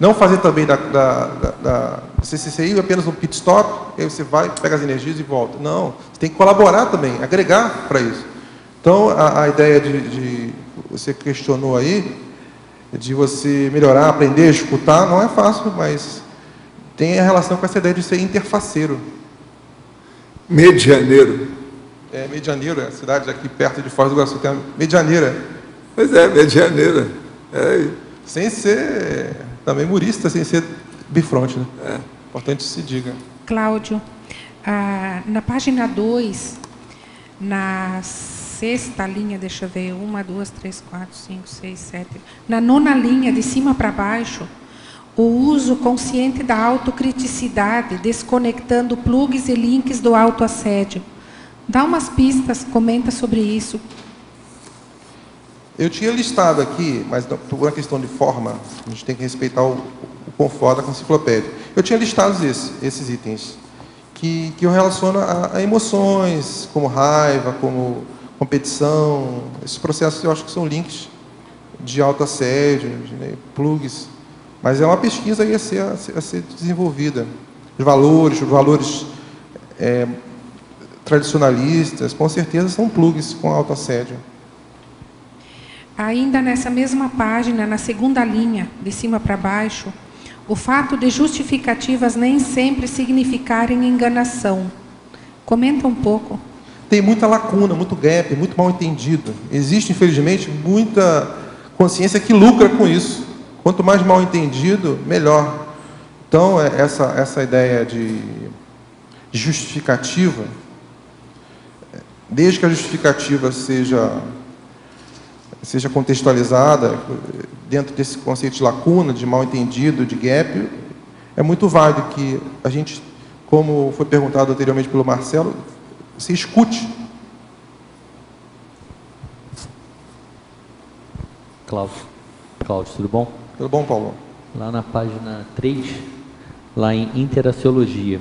Não fazer também da CCCI apenas um pit stop, aí você vai, pega as energias e volta. Não, você tem que colaborar também, agregar para isso. Então, a ideia de você questionou aí, de você melhorar, aprender a escutar, não é fácil, mas tem a relação com essa ideia de ser interfaceiro. Medianeiro. Medianeiro, é a cidade aqui perto de Foz do Iguaçu, tem a Medianeira. Pois é, Medianeira. Sem ser também murista, sem ser bifronte, né? Importante que se diga. Cláudio, na página 2, na sexta linha, deixa eu ver, 1, 2, 3, 4, 5, 6, 7. Na 9ª linha, de cima para baixo, o uso consciente da autocriticidade, desconectando plugs e links do autoassédio. Dá umas pistas, comenta sobre isso. Eu tinha listado aqui, mas por uma questão de forma, a gente tem que respeitar o conforto da enciclopédia. Eu tinha listado esses itens, que eu relaciono a emoções, como raiva, como competição. Esses processos eu acho que são links de autoassédio, plugs. Mas é uma pesquisa aí a ser desenvolvida. Os valores tradicionalistas, com certeza são plugs com autoassédio. Ainda nessa mesma página, na 2ª linha, de cima para baixo, o fato de justificativas nem sempre significarem enganação. Comenta um pouco. Tem muita lacuna, muito gap, muito mal entendido. Existe, infelizmente, muita consciência que lucra com isso. Quanto mais mal entendido, melhor. Então, essa ideia de justificativa, desde que a justificativa seja contextualizada dentro desse conceito de lacuna, de mal entendido, de gap, é muito válido que a gente, como foi perguntado anteriormente pelo Marcelo, se escute. Cláudio, tudo bom? Tudo bom, Paulo? Lá na página 3, lá em interaciologia,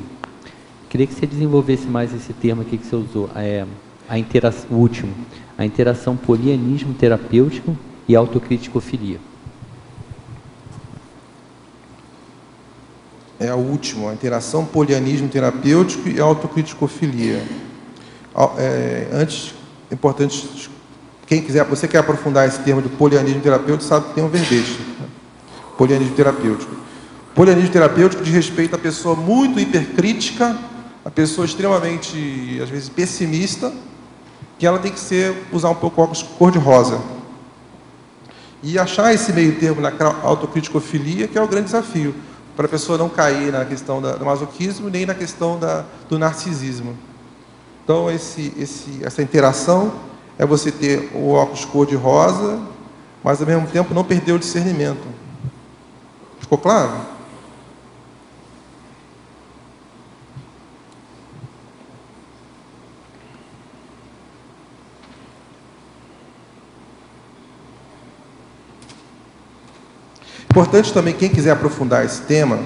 queria que você desenvolvesse mais esse termo aqui que você usou, o último, a interação polianismo terapêutico e autocriticofilia. É o último, a interação polianismo terapêutico e autocriticofilia. Antes, é importante, quem quiser, você quer aprofundar esse termo de polianismo terapêutico, sabe que tem um verbete. Polianismo terapêutico. Polianismo terapêutico diz respeito à pessoa muito hipercrítica, a pessoa extremamente, às vezes, pessimista, que ela tem que usar um pouco óculos cor-de-rosa. E achar esse meio termo na autocriticofilia, que é o grande desafio, para a pessoa não cair na questão do masoquismo, nem na questão do narcisismo. Então, essa interação é você ter o óculos cor-de-rosa, mas, ao mesmo tempo, não perder o discernimento. Ficou claro? Importante também, quem quiser aprofundar esse tema,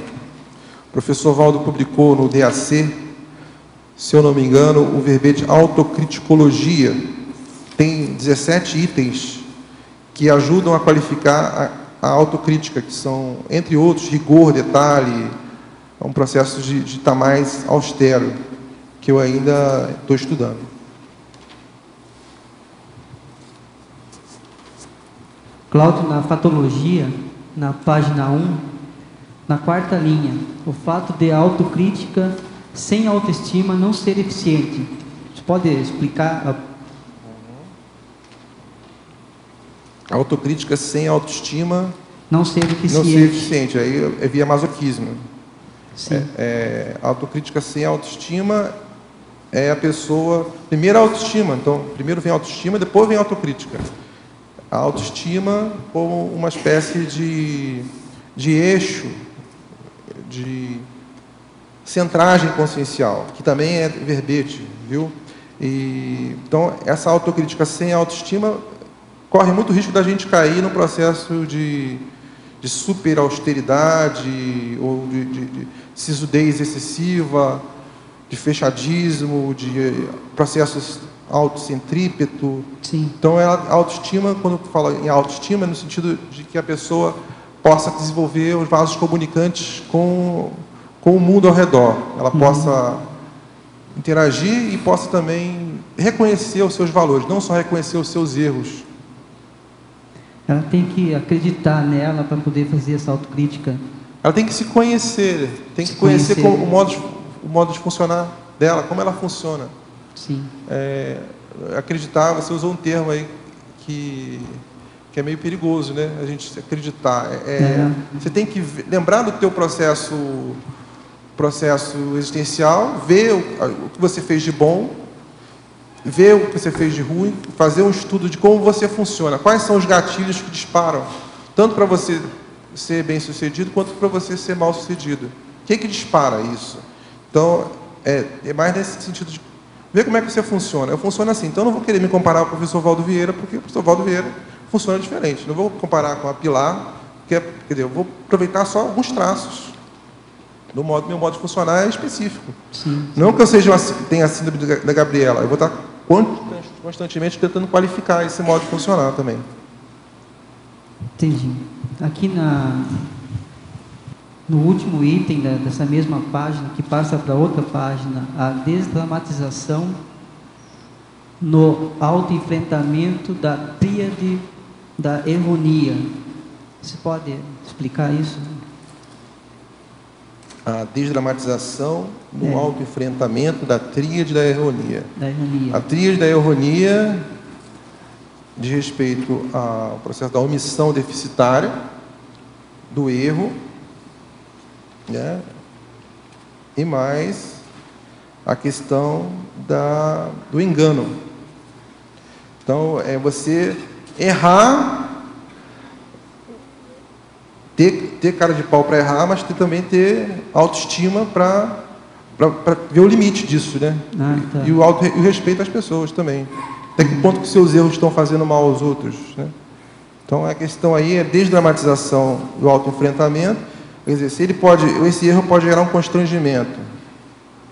o professor Valdo publicou no DAC, se eu não me engano, o verbete autocriticologia. Tem 17 itens que ajudam a qualificar a autocrítica, que são, entre outros, rigor, detalhe, um processo de estar mais austero, que eu ainda estou estudando. Cláudio, na patologia, na página 1, na 4ª linha, o fato de autocrítica sem autoestima não ser eficiente. Você pode explicar? Autocrítica sem autoestima não ser eficiente. Não ser eficiente, aí é via masoquismo. Sim. Autocrítica sem autoestima é a pessoa... Primeiro a autoestima, então, primeiro vem a autoestima, depois vem a autocrítica. A autoestima como uma espécie de eixo, de centragem consciencial, que também é verbete, viu? Então, essa autocrítica sem autoestima corre muito risco da gente cair num processo de super austeridade, ou de sisudez excessiva, de fechadismo, de processos autocentrípeto. Sim. Então, a autoestima, quando fala em autoestima, é no sentido de que a pessoa possa desenvolver os vasos comunicantes com o mundo ao redor. Ela possa interagir e possa também reconhecer os seus valores, não só reconhecer os seus erros. Ela tem que acreditar nela para poder fazer essa autocrítica. Ela tem que se conhecer, tem que conhecer o modo de funcionar dela, como ela funciona. Sim. Acreditar, você usou um termo aí que é meio perigoso, né? A gente acreditar. Você tem que lembrar do teu processo existencial, ver o que você fez de bom ver o que você fez de ruim, fazer um estudo de como você funciona, quais são os gatilhos que disparam, tanto para você ser bem-sucedido, quanto para você ser mal-sucedido. O que dispara isso? Então, é mais nesse sentido de ver como é que você funciona. Eu funciono assim, então eu não vou querer me comparar com o professor Valdo Vieira, porque o professor Valdo Vieira funciona diferente. Não vou comparar com a Pilar, quer dizer, eu vou aproveitar só alguns traços do meu modo de funcionar é específico. Sim. Não que eu tenha a síndrome da Gabriela, eu vou estar constantemente tentando qualificar esse modo de funcionar também. Entendi. Aqui no último item dessa mesma página, que passa para outra página, a desdramatização no autoenfrentamento da tríade da ironia. Você pode explicar isso? A desdramatização no autoenfrentamento da tríade da ironia. A tríade da ironia diz respeito ao processo da omissão deficitária, do erro, né? E mais a questão do engano. Então, é você errar, ter cara de pau para errar, mas também ter autoestima para ver o limite disso, né? Tá. E o respeito às pessoas também. Até que ponto que seus erros estão fazendo mal aos outros, né? Então, a questão aí é desdramatização do autoenfrentamento. Quer dizer, esse erro pode gerar um constrangimento,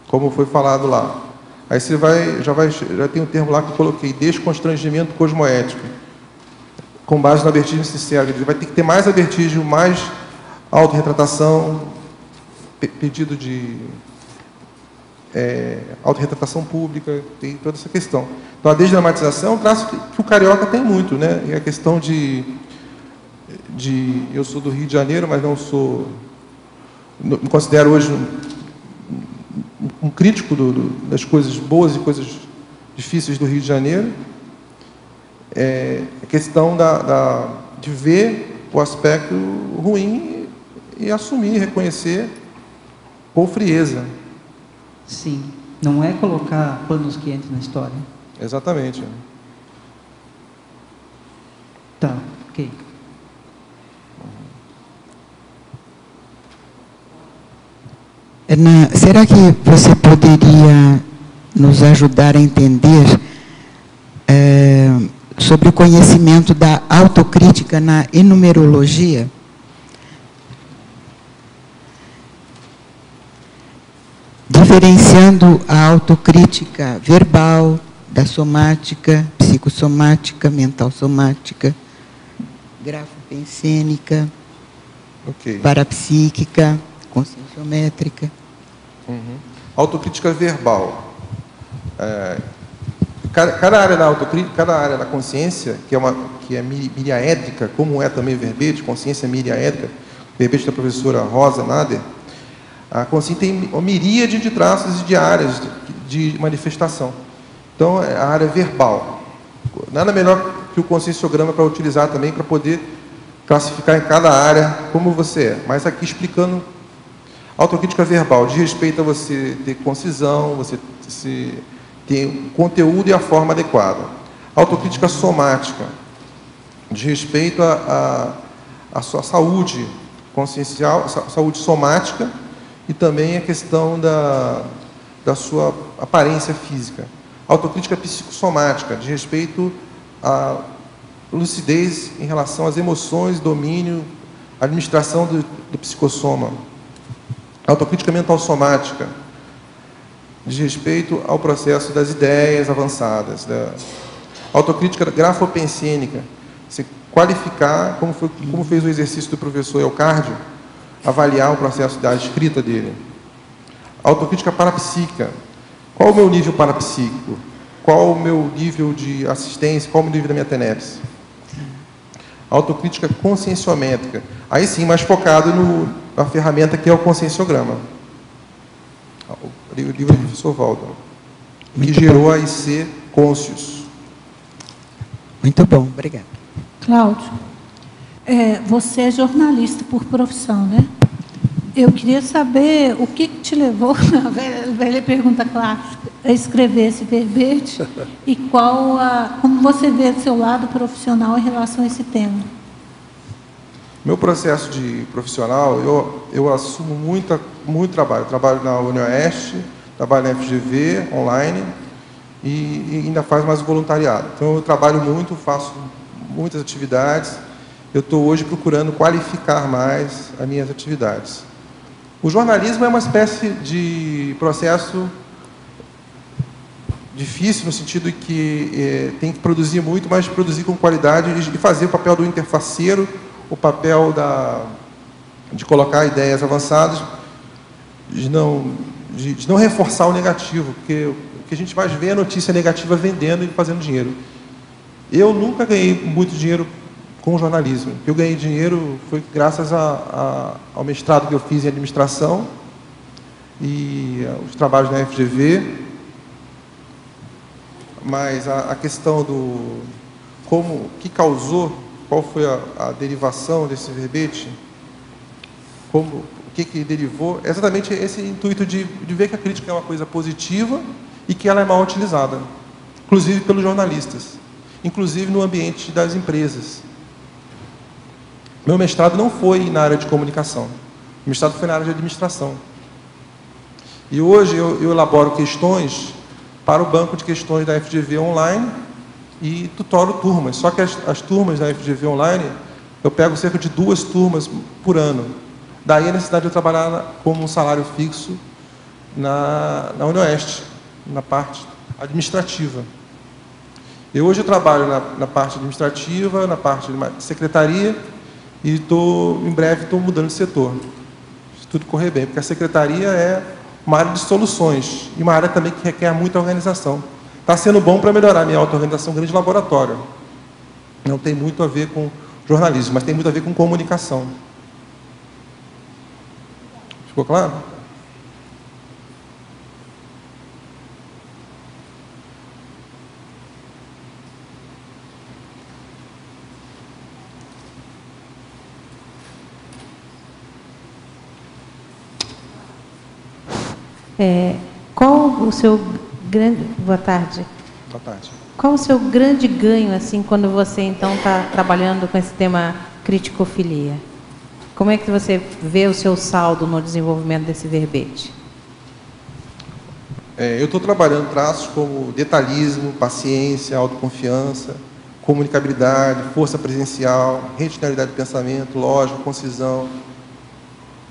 como foi falado lá. Aí você já tem um termo lá que eu coloquei, desconstrangimento cosmoético, com base na vertigem sincera. Vai ter que ter mais a vertigem, mais autorretratação, pedido de autorretratação pública, tem toda essa questão. Então, a desdramatização é um traço que o carioca tem muito, né? É a questão eu sou do Rio de Janeiro, mas não me considero hoje um crítico das coisas boas e coisas difíceis do Rio de Janeiro. A questão de ver o aspecto ruim e assumir, reconhecer com frieza. Sim, não é colocar panos quentes na história. Exatamente. Tá, ok. Será que você poderia nos ajudar a entender sobre o conhecimento da autocrítica na enumerologia? Diferenciando a autocrítica verbal da somática, psicossomática, mental-somática, grafopensênica, parapsíquica, conscienciométrica. Autocrítica verbal. Cada área da autocrítica, cada área da consciência, que é miriaédrica, como é também o verbete, consciência miriaédrica, verbete da professora Rosa Nader, a consciência tem uma miríade de traços e de áreas de manifestação. Então, a área verbal. Nada melhor que o conscienciograma para utilizar também, para poder classificar em cada área como você é. Mas aqui explicando, autocrítica verbal diz respeito a você ter concisão, você ter o conteúdo e a forma adequada. Autocrítica somática diz respeito à sua saúde consciencial, saúde somática, e também a questão da sua aparência física. Autocrítica psicossomática diz respeito à lucidez em relação às emoções, domínio, administração do psicossoma. Autocrítica mental somática diz respeito ao processo das ideias avançadas. Autocrítica grafopensênica, se qualificar, como fez o exercício do professor Elcardio, avaliar o processo da escrita dele. Autocrítica parapsíquica. Qual o meu nível parapsíquico? Qual o meu nível de assistência? Qual o meu nível da minha tenepse? Autocrítica conscienciométrica. Aí sim, mais focado na ferramenta que é o conscienciograma. O livro do professor Valdo, que gerou a IC Conscius. Muito bom, obrigada. Cláudio, você é jornalista por profissão, né? Eu queria saber o que te levou, a velha pergunta clássica, a escrever esse verbete e como você vê do seu lado profissional em relação a esse tema. Meu processo de profissional, eu assumo muito trabalho. Trabalho na UniOeste, trabalho na FGV, online, e ainda faço mais voluntariado. Então, eu trabalho muito, faço muitas atividades. Eu estou hoje procurando qualificar mais as minhas atividades. O jornalismo é uma espécie de processo difícil, no sentido de que tem que produzir muito, mas produzir com qualidade e fazer o papel do interfaceiro, o papel de colocar ideias avançadas, de não reforçar o negativo, porque o que a gente mais vê é a notícia negativa vendendo e fazendo dinheiro. Eu nunca ganhei muito dinheiro com jornalismo. Eu ganhei dinheiro foi graças ao mestrado que eu fiz em administração e os trabalhos na FGV. Mas a questão que causou, qual foi a derivação desse verbete, o que derivou, é exatamente esse intuito de ver que a crítica é uma coisa positiva e que ela é mal utilizada, inclusive pelos jornalistas, inclusive no ambiente das empresas. Meu mestrado não foi na área de comunicação, o mestrado foi na área de administração. E hoje eu elaboro questões para o banco de questões da FGV online e tutoro turmas. Só que as turmas da FGV online, eu pego cerca de 2 turmas por ano. Daí a necessidade de eu trabalhar como um salário fixo na UniOeste, na parte administrativa. Hoje eu trabalho na parte administrativa, na parte de secretaria, e em breve estou mudando de setor, se tudo correr bem, porque a secretaria é uma área de soluções e uma área também que requer muita organização. Está sendo bom para melhorar a minha auto-organização, grande laboratório. Não tem muito a ver com jornalismo, mas tem muito a ver com comunicação. Ficou claro? Qual o seu grande... Boa tarde. Boa tarde. Qual o seu grande ganho, assim, quando você, então, está trabalhando com esse tema criticofilia? Como é que você vê o seu saldo no desenvolvimento desse verbete? Eu estou trabalhando traços como detalhismo, paciência, autoconfiança, comunicabilidade, força presencial, retinalidade de pensamento, lógica, concisão,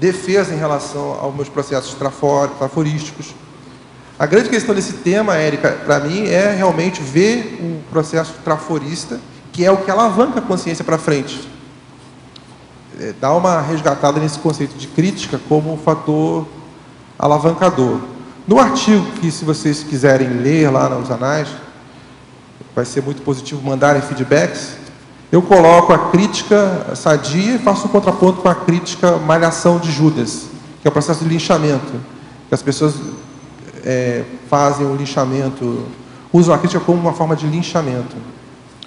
defesa em relação aos meus processos traforísticos. A grande questão desse tema, Érica, para mim, é realmente ver o processo traforista, que é o que alavanca a consciência para frente. Dá uma resgatada nesse conceito de crítica como um fator alavancador. No artigo que, se vocês quiserem ler lá nos anais, vai ser muito positivo mandarem feedbacks, eu coloco a crítica sadia e faço um contraponto com a crítica malhação de Judas, que é o processo de linchamento, que as pessoas fazem o linchamento, usam a crítica como uma forma de linchamento.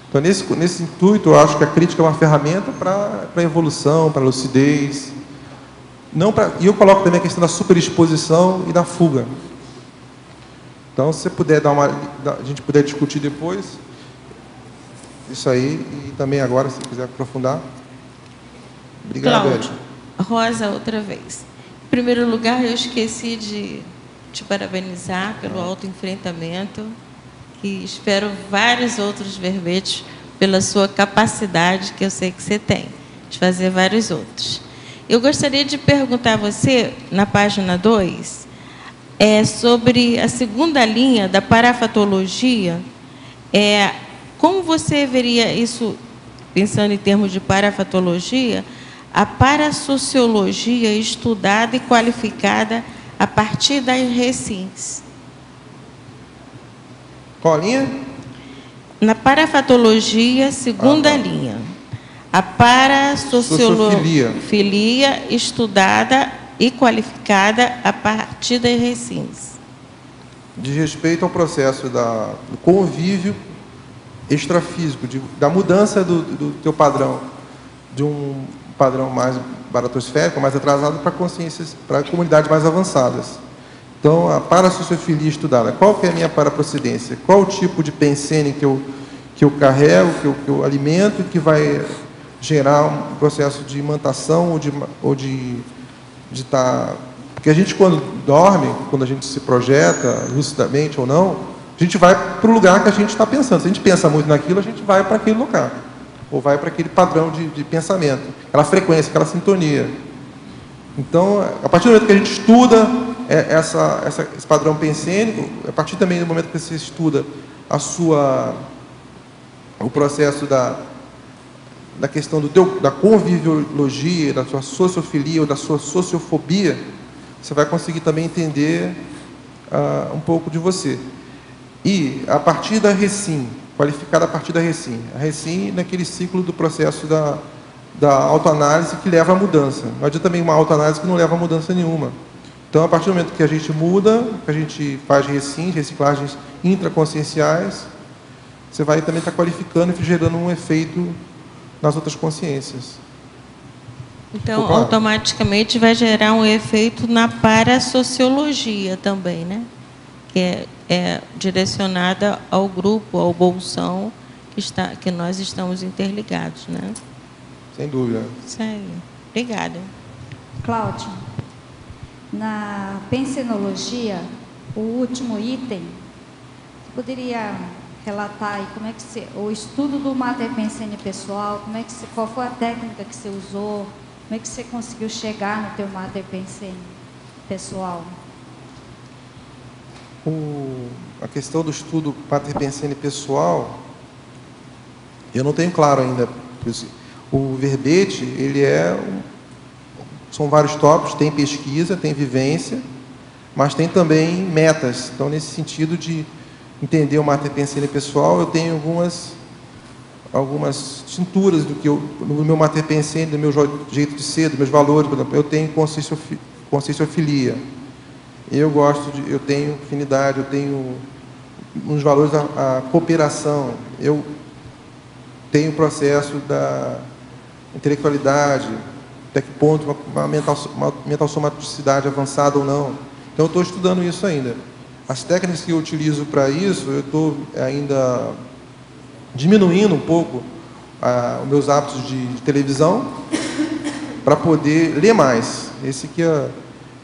Então, nesse intuito, eu acho que a crítica é uma ferramenta para a evolução, para a lucidez. E eu coloco também a questão da superexposição e da fuga. Então, se você puder a gente puder discutir depois, isso aí, e também agora, se quiser aprofundar. Obrigado, Cláudio. Rosa, outra vez. Em primeiro lugar, eu esqueci de te parabenizar pelo autoenfrentamento, e espero vários outros verbetes pela sua capacidade, que eu sei que você tem, de fazer vários outros. Eu gostaria de perguntar a você, na página 2, sobre a segunda linha da parafatologia, como você veria isso, pensando em termos de parafatologia, a parasociologia estudada e qualificada a partir das recins? Qual linha? Na parafatologia, segunda linha. A parasociologia estudada e qualificada a partir das recins. Diz respeito ao processo do convívio extrafísico, da mudança do teu padrão, de um padrão mais baratosférico, mais atrasado, para consciências, para comunidades mais avançadas. Então, a parasociofilia estudada, qual que é a minha paraprocedência? Qual o tipo de pensene que eu carrego, que eu alimento, que vai gerar um processo de imantação ou de estar... Porque a gente, quando dorme, quando a gente se projeta, lucidamente ou não, a gente vai para o lugar que a gente está pensando. Se a gente pensa muito naquilo, a gente vai para aquele lugar. Ou vai para aquele padrão de pensamento, aquela frequência, aquela sintonia. Então, a partir do momento que a gente estuda esse padrão pensênico, a partir também do momento que você estuda o processo da questão da conviviologia, da sua sociofilia ou da sua sociofobia, você vai conseguir também entender um pouco de você. E, a partir da Recim, qualificada a partir da Recim. A Recim naquele ciclo do processo da autoanálise que leva à mudança. Não adianta também uma autoanálise que não leva a mudança nenhuma. Então, a partir do momento que a gente muda, que a gente faz reciclagens intraconscienciais, você vai também estar qualificando e gerando um efeito nas outras consciências. Então, automaticamente vai gerar um efeito na parasociologia também, né? Que é direcionada ao grupo, ao bolsão que nós estamos interligados, né? Sem dúvida. Sério. Obrigada. Cláudio, na pensenologia, o último item, você poderia relatar aí como é que o estudo do Mater Pensene pessoal, qual foi a técnica que você usou, como é que você conseguiu chegar no teu Mater Pensene pessoal? A questão do estudo Mater Pensene pessoal, eu não tenho claro ainda. O verbete, são vários tópicos, tem pesquisa, tem vivência, mas tem também metas. Então, nesse sentido de entender o Mater Pensene pessoal, eu tenho algumas tinturas no meu Mater Pensene, do meu jeito de ser, dos meus valores. Por exemplo, eu tenho conscienciofilia. Eu tenho afinidade, eu tenho uns valores a cooperação. Eu tenho o processo da intelectualidade, até que ponto uma mental somaticidade avançada ou não. Então, eu estou estudando isso ainda. As técnicas que eu utilizo para isso, eu estou ainda diminuindo um pouco os meus hábitos de televisão para poder ler mais. Esse aqui é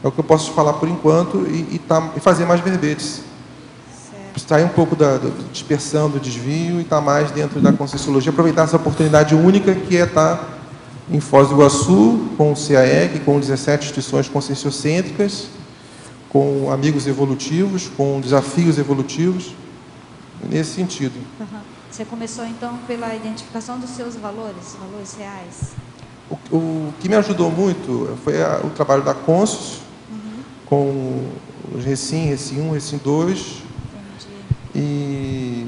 o que eu posso falar por enquanto e fazer mais verbetes. Sair um pouco da dispersão, do desvio e estar mais dentro da conscienciologia, aproveitar essa oportunidade única que é estar em Foz do Iguaçu, com o CAEC, com 17 instituições conscienciocêntricas, com amigos evolutivos, com desafios evolutivos, nesse sentido. Uhum. Você começou, então, pela identificação dos seus valores reais? O que me ajudou muito foi o trabalho da Conscius, com os Recim 1, Recim 2. Entendi.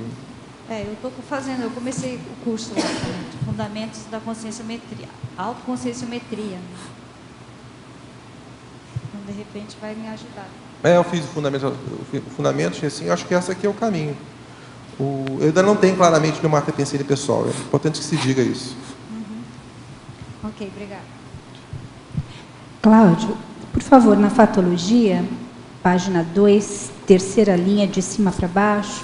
Eu comecei o curso lá, Fundamentos da Conscienciometria, Autoconscienciometria. Então, de repente, vai me ajudar. Eu fiz o Fundamentos, Recim, acho que esse aqui é o caminho. Eu ainda não tenho claramente meu Mater Pensene pessoal, é importante que se diga isso. Ok, obrigada. Cláudio, por favor, na fatologia, página 2, terceira linha de cima para baixo,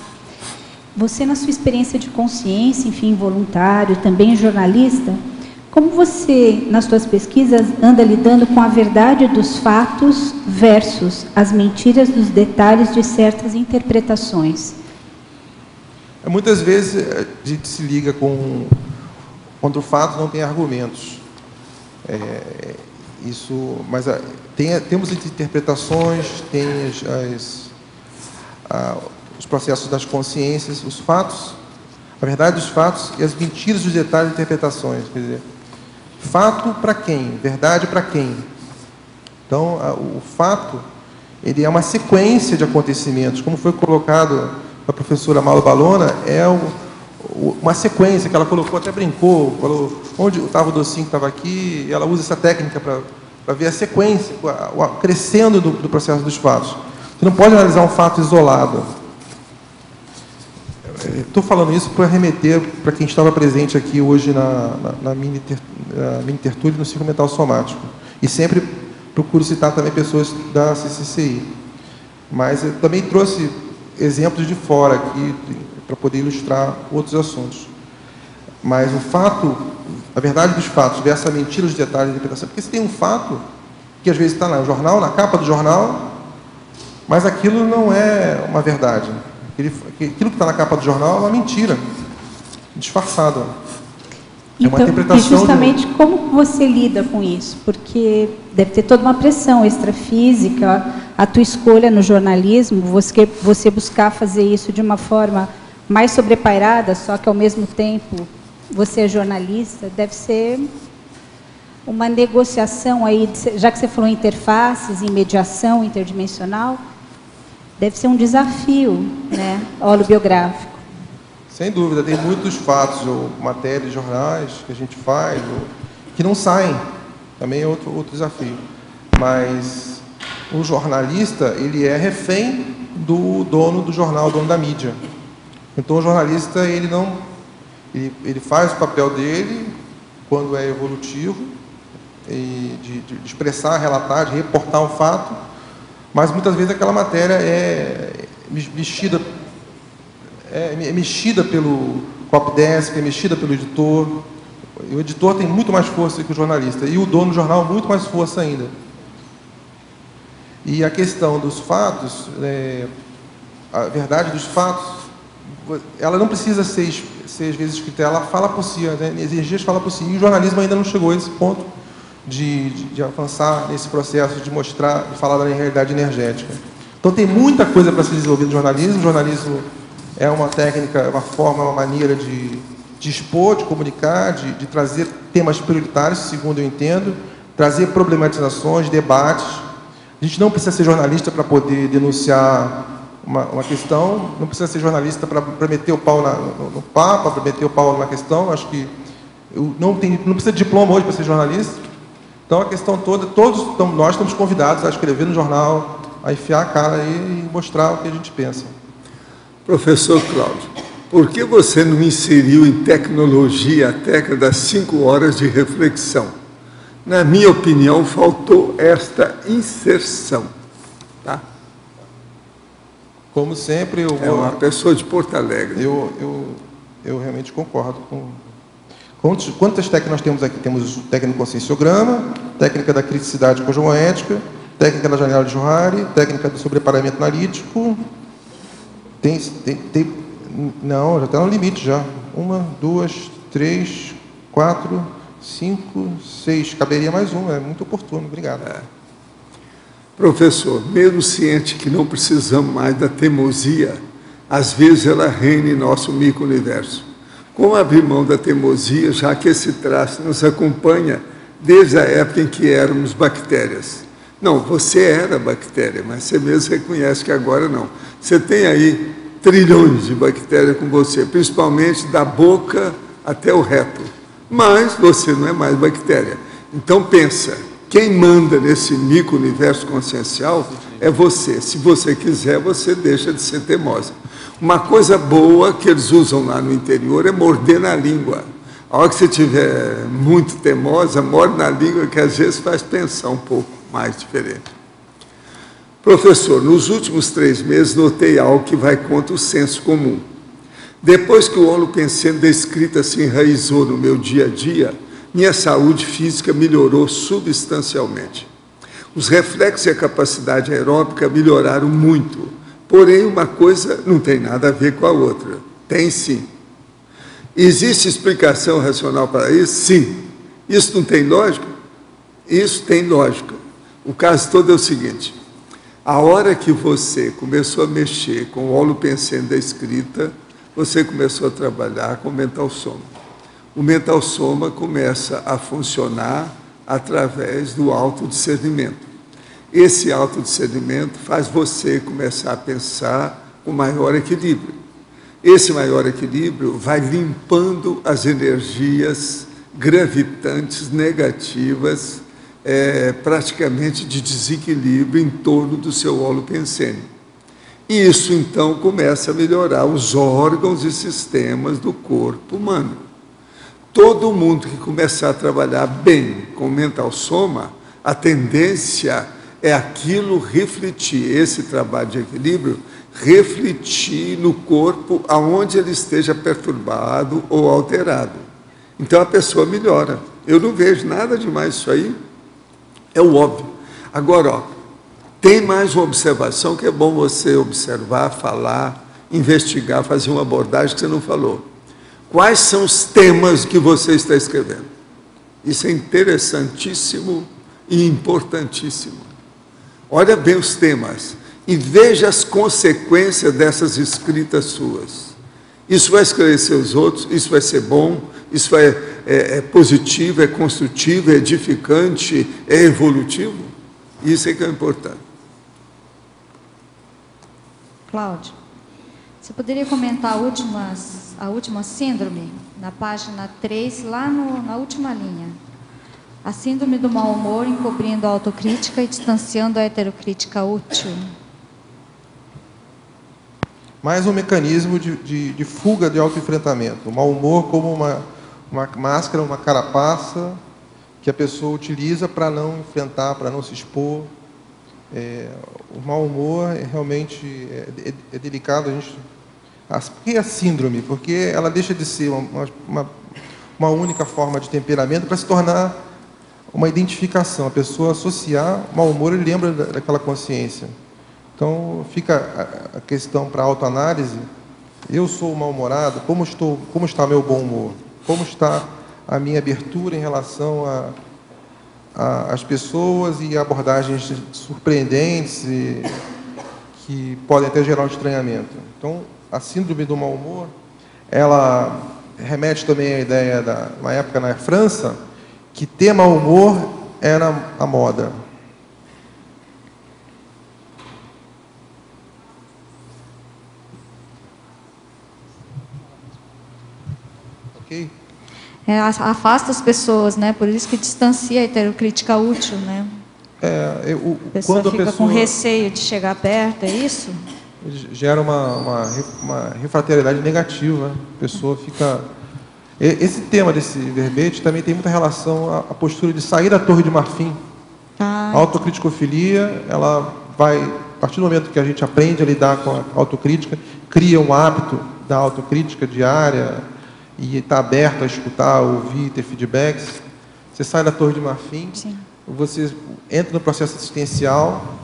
você, na sua experiência de consciência, enfim, voluntário, também jornalista, como você, nas suas pesquisas, anda lidando com a verdade dos fatos versus as mentiras dos detalhes de certas interpretações? Muitas vezes a gente se liga contra o fato, não tem argumentos. Mas temos interpretações, tem os processos das consciências, os fatos, a verdade dos fatos e as mentiras dos detalhes de interpretações. Quer dizer, fato para quem? Verdade para quem? Então, o fato, ele é uma sequência de acontecimentos, como foi colocado a professora Mauro Balona, uma sequência que ela colocou, até brincou, falou onde estava o docinho que estava aqui, e ela usa essa técnica para ver a sequência, crescendo do processo dos fatos. Você não pode analisar um fato isolado. estou falando isso para remeter para quem estava presente aqui hoje na mini tertúlia no ciclo mental somático. E sempre procuro citar também pessoas da CCCI. Mas eu também trouxe exemplos de fora aqui para poder ilustrar outros assuntos. Mas o fato, a verdade dos fatos versus a mentira dos detalhes da interpretação, porque você tem um fato que às vezes está no jornal, na capa do jornal, mas aquilo não é uma verdade. Aquilo que está na capa do jornal é uma mentira, disfarçada. É uma interpretação. E justamente como você lida com isso? Porque deve ter toda uma pressão extrafísica, a tua escolha no jornalismo, você buscar fazer isso de uma forma mais sobrepairada, só que ao mesmo tempo você é jornalista, deve ser uma negociação aí, já que você falou em interfaces, em mediação interdimensional, deve ser um desafio, né, holobiográfico. Sem dúvida, tem muitos fatos ou matérias, jornais que a gente faz, que não saem, também é outro desafio. Mas o jornalista, ele é refém do dono do jornal, dono da mídia. Então o jornalista, ele faz o papel dele quando é evolutivo, de expressar, relatar, de reportar um fato, mas muitas vezes aquela matéria é mexida pelo copydesk, é mexida pelo editor. E o editor tem muito mais força que o jornalista, e o dono do jornal muito mais força ainda. E a questão dos fatos, a verdade dos fatos, ela não precisa ser às vezes escrita, ela fala por si, né? As energias falam por si, e o jornalismo ainda não chegou a esse ponto de avançar nesse processo de mostrar, de falar da realidade energética. Então tem muita coisa para se desenvolver no jornalismo. O jornalismo é uma técnica, uma forma, uma maneira de expor, de comunicar, de trazer temas prioritários, segundo eu entendo, trazer problematizações, debates. A gente não precisa ser jornalista para poder denunciar uma questão, não precisa ser jornalista para meter o pau no Papa, para meter o pau na questão. Acho que não precisa de diploma hoje para ser jornalista. Então, a questão toda, nós estamos convidados a escrever no jornal, a enfiar a cara aí e mostrar o que a gente pensa. Professor Cláudio, por que você não inseriu em tecnologia a técnica das 5 horas de reflexão? Na minha opinião, faltou esta inserção. Tá? Como sempre, é uma pessoa de Porto Alegre. Eu realmente concordo com... Quantas técnicas nós temos aqui? Temos técnica do conscienciograma, técnica da criticidade cosmoética, técnica da janela de Johari, técnica do sobreparamento analítico. Não, já está no limite já. 1, 2, 3, 4, 5, 6. Caberia mais um, é muito oportuno. Obrigado. Professor, mesmo ciente que não precisamos mais da teimosia, às vezes ela reina em nosso micro-universo. Como abrir mão da teimosia, já que esse traço nos acompanha desde a época em que éramos bactérias? Não, você era bactéria, mas você mesmo reconhece que agora não. Você tem aí trilhões de bactérias com você, principalmente da boca até o reto. Mas você não é mais bactéria. Então pensa, quem manda nesse micro-universo consciencial é você. Se você quiser, você deixa de ser teimosa. Uma coisa boa que eles usam lá no interior é morder na língua. A hora que você estiver muito teimosa, morde na língua, que às vezes faz pensar um pouco mais diferente. Professor, nos últimos 3 meses notei algo que vai contra o senso comum. Depois que o holopensene da escrita se enraizou no meu dia a dia, minha saúde física melhorou substancialmente. Os reflexos e a capacidade aeróbica melhoraram muito. Porém, uma coisa não tem nada a ver com a outra. Tem sim. Existe explicação racional para isso? Sim. Isso não tem lógica? Isso tem lógica. O caso todo é o seguinte: a hora que você começou a mexer com o holopensene da escrita, você começou a trabalhar com o mental soma. O mental soma começa a funcionar através do autodiscernimento. Esse autodiscernimento faz você começar a pensar com maior equilíbrio. Esse maior equilíbrio vai limpando as energias gravitantes, negativas, praticamente de desequilíbrio em torno do seu holopensene. E isso, então, começa a melhorar os órgãos e sistemas do corpo humano. Todo mundo que começar a trabalhar bem com mental soma, a tendência é aquilo refletir, esse trabalho de equilíbrio, refletir no corpo aonde ele esteja perturbado ou alterado. Então a pessoa melhora. Eu não vejo nada demais isso aí, é o óbvio. Agora, ó, tem mais uma observação que é bom você observar, falar, investigar, fazer uma abordagem que você não falou. Quais são os temas que você está escrevendo? Isso é interessantíssimo e importantíssimo. Olha bem os temas e veja as consequências dessas escritas suas. Isso vai esclarecer os outros, isso vai ser bom, isso é positivo, é construtivo, é edificante, é evolutivo. Isso é que é importante. Cláudio, você poderia comentar a última síndrome, na página 3, lá na última linha. A síndrome do mau humor encobrindo a autocrítica e distanciando a heterocrítica útil. Mais um mecanismo de fuga de autoenfrentamento. O mau humor como uma máscara, uma carapaça que a pessoa utiliza para não enfrentar, para não se expor. O mau humor realmente é delicado. Por que a síndrome? Porque ela deixa de ser uma única forma de temperamento para se tornar uma identificação. A pessoa associar o mau humor, ele lembra daquela consciência. Então, fica a questão para autoanálise. Eu sou mal-humorado, como está meu bom humor? Como está a minha abertura em relação às pessoas e abordagens surpreendentes que podem até gerar um estranhamento. Então, a síndrome do mau humor, ela remete também à ideia uma época na França, que ter mau humor era a moda. Ok? Afasta as pessoas, né? Por isso que distancia a heterocrítica útil, né? A pessoa fica com receio de chegar perto, é isso? Gera uma refraternidade negativa. A pessoa fica... Esse tema desse verbete também tem muita relação à postura de sair da torre de marfim. A autocriticofilia, ela vai, a partir do momento que a gente aprende a lidar com a autocrítica, cria um hábito da autocrítica diária e está aberto a escutar, ouvir, ter feedbacks. Você sai da torre de marfim, sim, você entra no processo assistencial,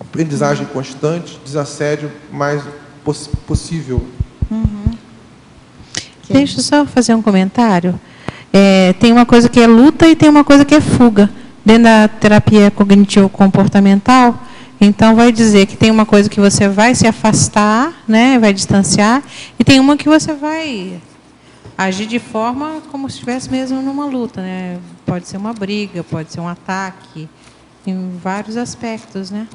aprendizagem constante, desassédio mais possível. Deixa eu só fazer um comentário. Tem uma coisa que é luta e tem uma coisa que é fuga. Dentro da terapia cognitivo-comportamental, então vai dizer que tem uma coisa que você vai se afastar, né, vai distanciar, e tem uma que você vai agir de forma como se estivesse mesmo numa luta, né? Pode ser uma briga, pode ser um ataque, em vários aspectos, né?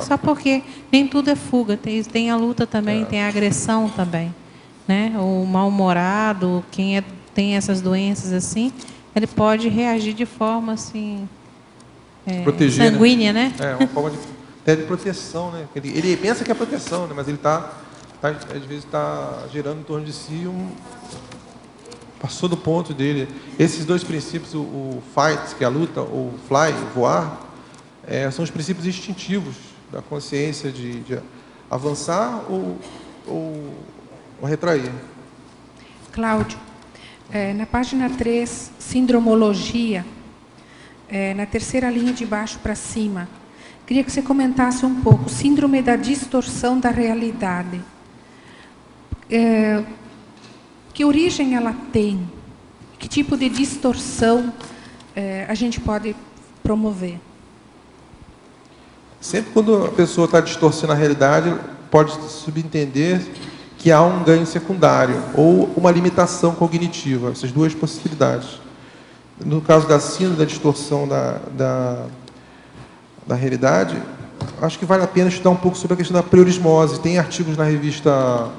Só porque nem tudo é fuga, tem a luta também, tem a agressão também. Né? O mal-humorado, quem tem essas doenças assim, ele pode reagir de forma assim proteger, sanguínea, né? Uma forma de proteção, né? Ele pensa que é proteção, né? Mas ele às vezes está gerando em torno de si passou do ponto dele. Esses dois princípios, o fight, que é a luta, ou fly, voar, são os princípios instintivos da consciência de avançar ou retrair. Cláudio, na página 3, sindromologia, na terceira linha de baixo para cima, queria que você comentasse um pouco, síndrome da distorção da realidade. Que origem ela tem? Que tipo de distorção a gente pode promover? Sempre quando a pessoa está distorcendo a realidade, pode subentender que há um ganho secundário ou uma limitação cognitiva, essas duas possibilidades. No caso da síndrome da distorção da realidade, acho que vale a pena estudar um pouco sobre a questão da priorismose. Tem artigos na revista,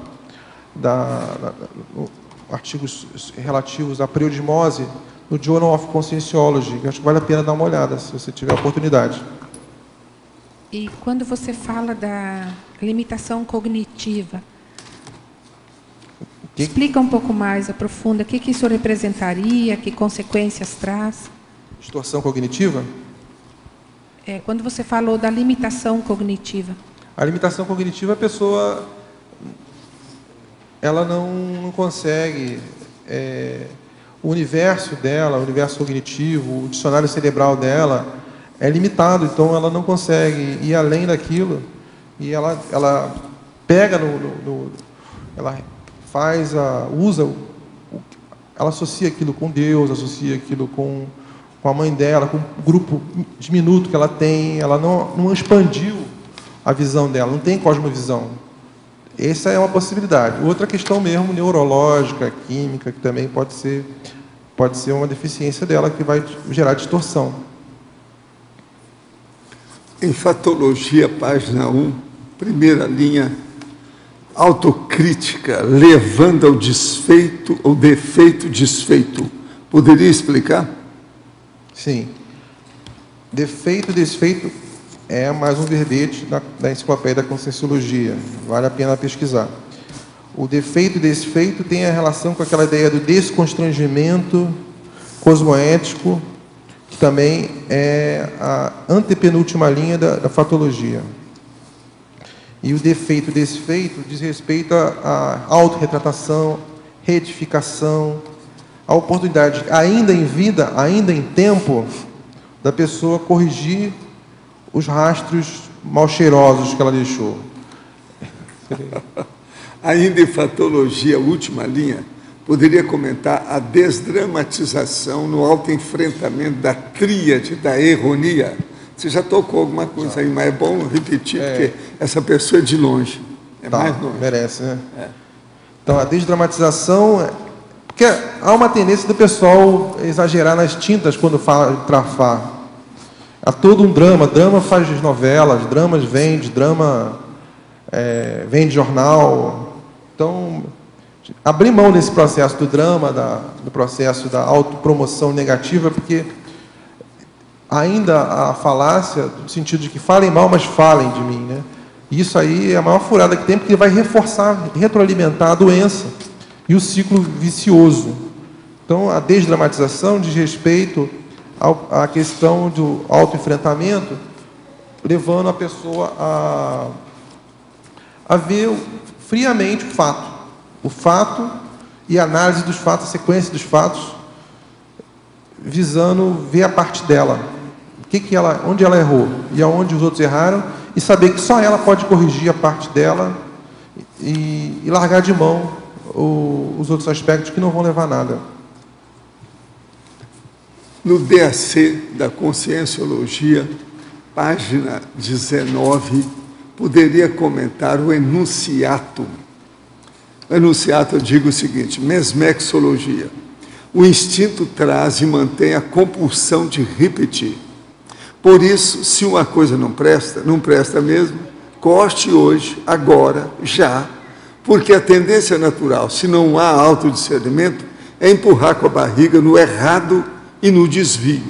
artigos relativos à priorismose, no Journal of Conscienciology, que acho que vale a pena dar uma olhada, se você tiver a oportunidade. E quando você fala da limitação cognitiva, explica um pouco mais, aprofunda, o que isso representaria, que consequências traz? Distorção cognitiva? Quando você falou da limitação cognitiva. A limitação cognitiva, a pessoa ela não consegue, o universo dela, o universo cognitivo, o dicionário cerebral dela é limitado, então ela não consegue ir além daquilo, e ela pega ela faz ela associa aquilo com Deus, associa aquilo com a mãe dela, com o grupo diminuto que ela tem, ela não expandiu a visão dela, não tem cosmovisão. Essa é uma possibilidade. Outra questão mesmo neurológica, química, que também pode ser uma deficiência dela que vai gerar distorção. Em Fatologia, página 1, primeira linha, autocrítica, levando ao desfeito, ou defeito desfeito. Poderia explicar? Sim. Defeito, desfeito é mais um verbete da Enciclopédia da Conscienciologia. Vale a pena pesquisar. O defeito e desfeito tem a relação com aquela ideia do desconstrangimento cosmoético, que também é a antepenúltima linha da fatologia. E o defeito e desfeito diz respeito à autorretratação, retificação, a oportunidade, ainda em vida, ainda em tempo, da pessoa corrigir os rastros mal cheirosos que ela deixou. Ainda em Fatologia, última linha, poderia comentar a desdramatização no autoenfrentamento da tríade da erronia. Você já tocou alguma coisa aí, mas é bom repetir, porque essa pessoa é de longe. Mais longe. Merece, né? Então, a desdramatização... Porque há uma tendência do pessoal exagerar nas tintas quando fala de trafar. Há todo um drama. Drama faz novelas, dramas vende, drama vende jornal. Então, abrir mão desse processo do drama, do processo da autopromoção negativa, porque ainda a falácia, no sentido de que falem mal, mas falem de mim, né? Isso aí é a maior furada que tem, porque vai reforçar, retroalimentar a doença e o ciclo vicioso. Então, a desdramatização diz respeito à questão do autoenfrentamento, levando a pessoa a ver friamente o fato e a análise dos fatos, a sequência dos fatos, visando ver a parte dela, onde ela errou e aonde os outros erraram, e saber que só ela pode corrigir a parte dela e largar de mão os outros aspectos que não vão levar a nada. No DAC da Conscienciologia, página 19, poderia comentar o enunciato. O enunciato, eu digo o seguinte: mesmexologia. O instinto traz e mantém a compulsão de repetir. Por isso, se uma coisa não presta mesmo, corte hoje, agora, já, porque a tendência natural, se não há autodiscernimento, é empurrar com a barriga no errado e no desvio.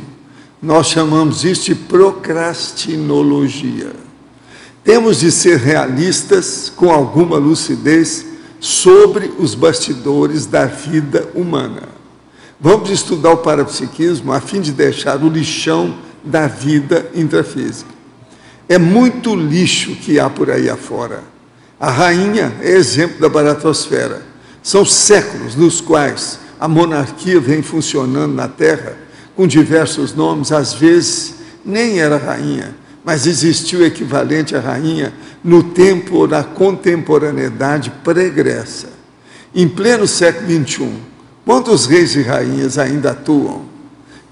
Nós chamamos isso de procrastinologia. Temos de ser realistas com alguma lucidez sobre os bastidores da vida humana. Vamos estudar o parapsiquismo a fim de deixar o lixão da vida intrafísica. É muito lixo que há por aí afora. A rainha é exemplo da baratosfera. São séculos nos quais a monarquia vem funcionando na Terra com diversos nomes, às vezes nem era rainha, mas existiu o equivalente à rainha no tempo ou na contemporaneidade pregressa. Em pleno século XXI, quantos reis e rainhas ainda atuam?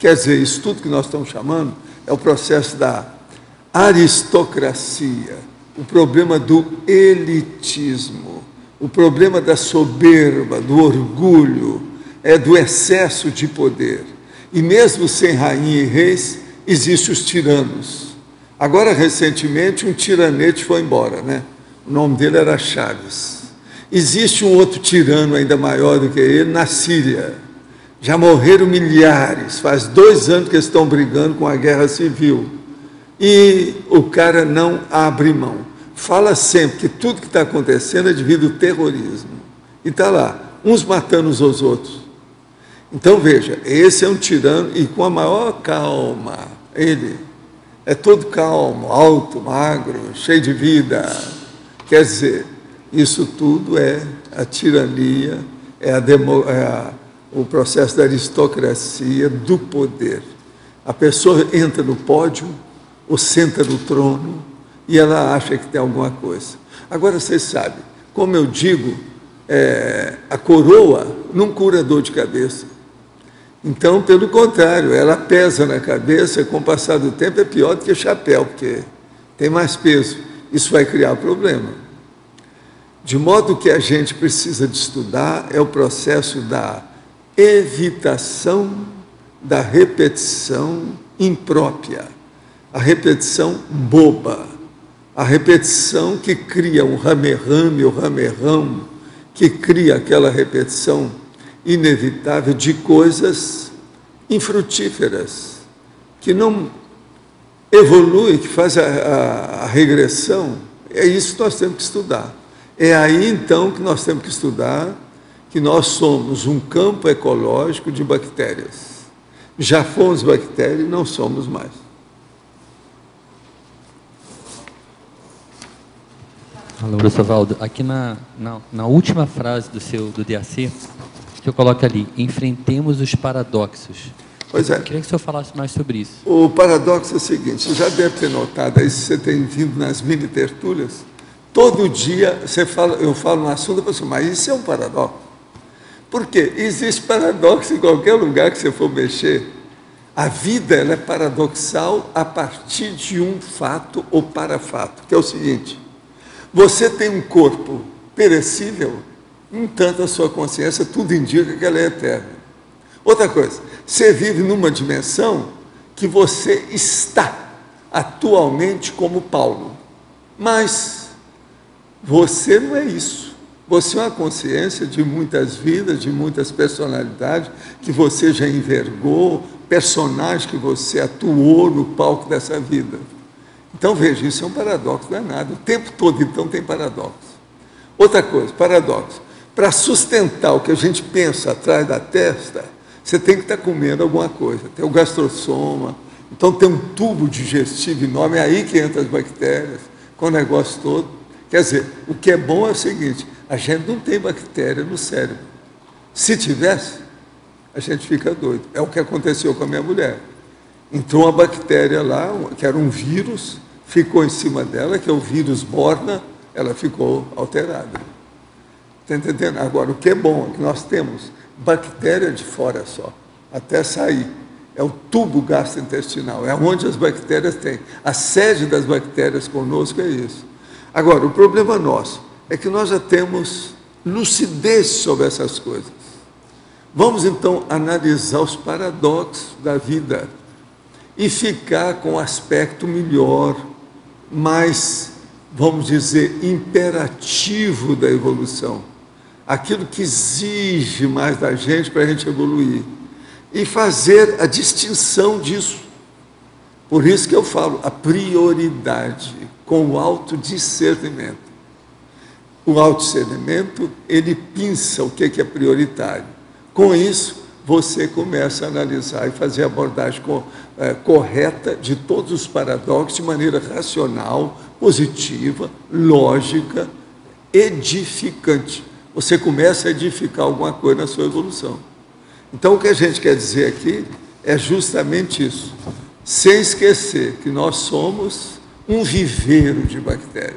Quer dizer, isso tudo que nós estamos chamando é o processo da aristocracia, o problema do elitismo, o problema da soberba, do orgulho, do excesso de poder. E mesmo sem rainha e reis, existem os tiranos. Agora, recentemente, um tiranete foi embora, né? O nome dele era Chaves. Existe um outro tirano ainda maior do que ele na Síria. Já morreram milhares, faz 2 anos que eles estão brigando com a guerra civil. e o cara não abre mão. Fala sempre que tudo que está acontecendo é devido ao terrorismo. E está lá, uns matando uns aos outros. Então, veja, esse é um tirano, e com a maior calma, ele é todo calmo, alto, magro, cheio de vida. Quer dizer, isso tudo é a tirania, o processo da aristocracia, do poder. A pessoa entra no pódio, ou senta no trono, e ela acha que tem alguma coisa. Agora, vocês sabem, como eu digo, a coroa não cura dor de cabeça. Então, pelo contrário, ela pesa na cabeça, e com o passar do tempo é pior do que chapéu, porque tem mais peso. Isso vai criar problema. De modo que a gente precisa de estudar é o processo da evitação da repetição imprópria, a repetição boba, a repetição que cria um rame-rame, o rame-rão, que cria aquela repetição inevitável de coisas infrutíferas, que não evolui, que faz a regressão. É isso que nós temos que estudar. É aí, então, que nós temos que estudar que nós somos um campo ecológico de bactérias. Já fomos bactérias e não somos mais. Alô, professor Valdo, aqui na última frase do DAC, que eu coloco ali, enfrentemos os paradoxos. Pois é. Eu queria que o senhor falasse mais sobre isso. O paradoxo é o seguinte, você já deve ter notado, aí se você tem vindo nas mini-tertúlias, todo dia eu falo um assunto, a pessoa, mas isso é um paradoxo. Por quê? Existe paradoxo em qualquer lugar que você for mexer. A vida ela é paradoxal a partir de um fato ou parafato, que é o seguinte, você tem um corpo perecível, entanto a sua consciência tudo indica que ela é eterna. Outra coisa, você vive numa dimensão que você está atualmente como Paulo, mas você não é isso. Você é uma consciência de muitas vidas, de muitas personalidades, que você já envergou, personagens que você atuou no palco dessa vida. Então, veja, isso é um paradoxo, não é nada. O tempo todo, então, tem paradoxo. Outra coisa, paradoxo. Para sustentar o que a gente pensa atrás da testa, você tem que estar comendo alguma coisa. Tem o gastrossoma, então tem um tubo digestivo enorme, é aí que entram as bactérias, com o negócio todo. Quer dizer, o que é bom é o seguinte, a gente não tem bactéria no cérebro. Se tivesse, a gente fica doido. É o que aconteceu com a minha mulher. Entrou uma bactéria lá, que era um vírus, ficou em cima dela, que é o vírus Borna, ela ficou alterada. Está entendendo? Agora, o que é bom é que nós temos bactéria de fora só, até sair. É o tubo gastrointestinal, é onde as bactérias têm. A sede das bactérias conosco é isso. Agora, o problema nosso é que nós já temos lucidez sobre essas coisas. Vamos, então, analisar os paradoxos da vida e ficar com um aspecto melhor, mais, vamos dizer, imperativo da evolução. Aquilo que exige mais da gente para a gente evoluir. E fazer a distinção disso. Por isso que eu falo, a prioridade com o autodiscernimento. O autodiscernimento, ele pinça o que é prioritário. Com isso, você começa a analisar e fazer a abordagem correta de todos os paradoxos de maneira racional, positiva, lógica, edificante. Você começa a edificar alguma coisa na sua evolução. Então, o que a gente quer dizer aqui é justamente isso, sem esquecer que nós somos um viveiro de bactérias.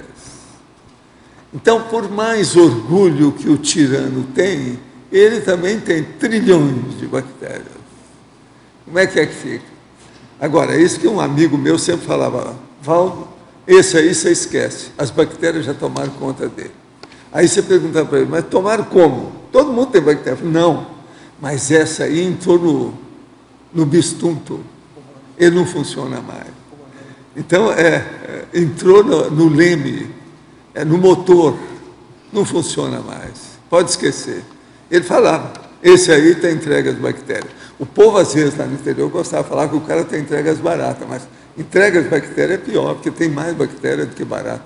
Então, por mais orgulho que o tirano tem, ele também tem trilhões de bactérias. Como é que fica? Agora, isso que um amigo meu sempre falava, Valdo, esse aí você esquece, as bactérias já tomaram conta dele. Aí você pergunta para ele, mas tomaram como? Todo mundo tem bactéria. Não, mas essa aí entrou no bistunto, ele não funciona mais. Então, entrou no leme, no motor, não funciona mais, pode esquecer. Ele falava, esse aí tem entregue às bactérias. O povo, às vezes, lá no interior, gostava de falar que o cara tem entregue às baratas, mas Entrega de bactéria é pior, porque tem mais bactéria do que barata.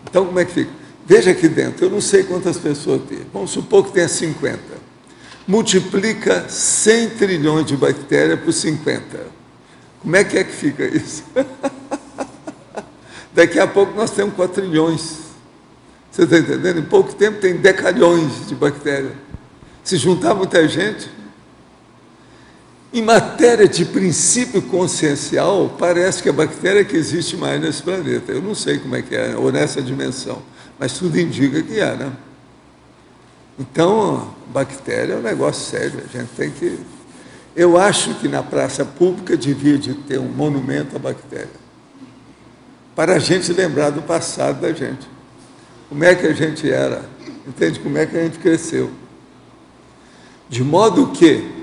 Então, como é que fica? Veja aqui dentro, eu não sei quantas pessoas tem. Vamos supor que tenha 50. Multiplica 100 trilhões de bactérias por 50. Como é que fica isso? Daqui a pouco nós temos 4 trilhões. Você está entendendo? Em pouco tempo tem decalhões de bactérias. Se juntar muita gente. Em matéria de princípio consciencial, parece que a bactéria que existe mais nesse planeta. Eu não sei como é que é, ou nessa dimensão, mas tudo indica que é, né? Então, bactéria é um negócio sério, a gente tem que... Eu acho que na praça pública devia de ter um monumento à bactéria, para a gente lembrar do passado da gente. Como é que a gente era, entende? Como é que a gente cresceu. De modo que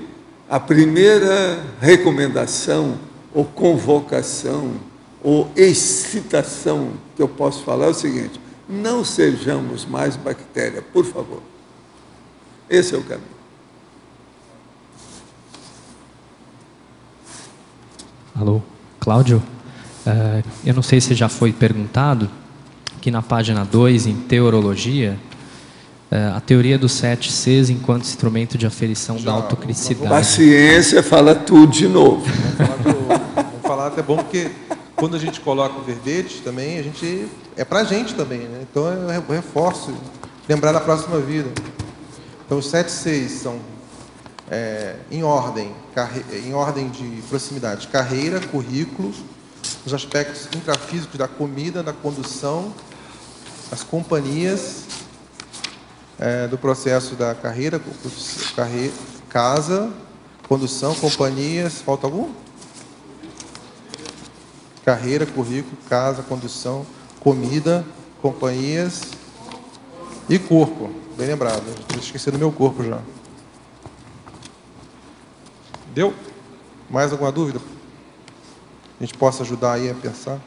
a primeira recomendação, ou convocação, ou excitação que eu posso falar é o seguinte: não sejamos mais bactéria, por favor. Esse é o caminho. Alô, Cláudio? Eu não sei se já foi perguntado, que na página 2, em Teorologia, a teoria dos 7 Cs enquanto instrumento de aferição da autocriticidade. Paciência, fala tudo de novo. Vamos falar até bom, porque quando a gente coloca o verbete também, é para a gente também, né? Então eu reforço, lembrar na próxima vida. Então os 7 Cs são em ordem de proximidade: carreira, currículo, os aspectos intrafísicos da comida, da condução, as companhias, do processo da carreira, casa, condução, companhias, falta algum? Carreira, currículo, casa, condução, comida, companhias e corpo. Bem lembrado, estou esquecendo do meu corpo já. Deu? Mais alguma dúvida? A gente possa ajudar aí a pensar?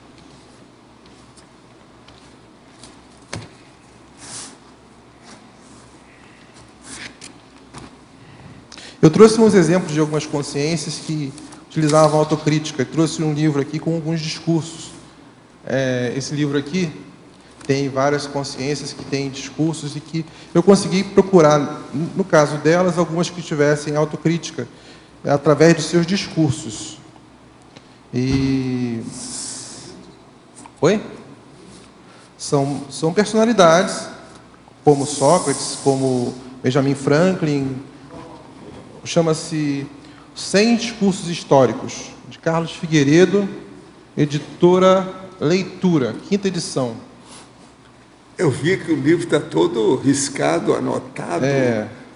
Eu trouxe uns exemplos de algumas consciências que utilizavam autocrítica. Eu trouxe um livro aqui com alguns discursos. Esse livro aqui tem várias consciências que têm discursos e que eu consegui procurar, no caso delas, algumas que tivessem autocrítica, através de seus discursos. E... Oi? São personalidades, como Sócrates, como Benjamin Franklin. Chama-se 100 Discursos Históricos, de Carlos Figueiredo, editora Leitura, 5ª edição. Eu vi que o livro está todo riscado, anotado,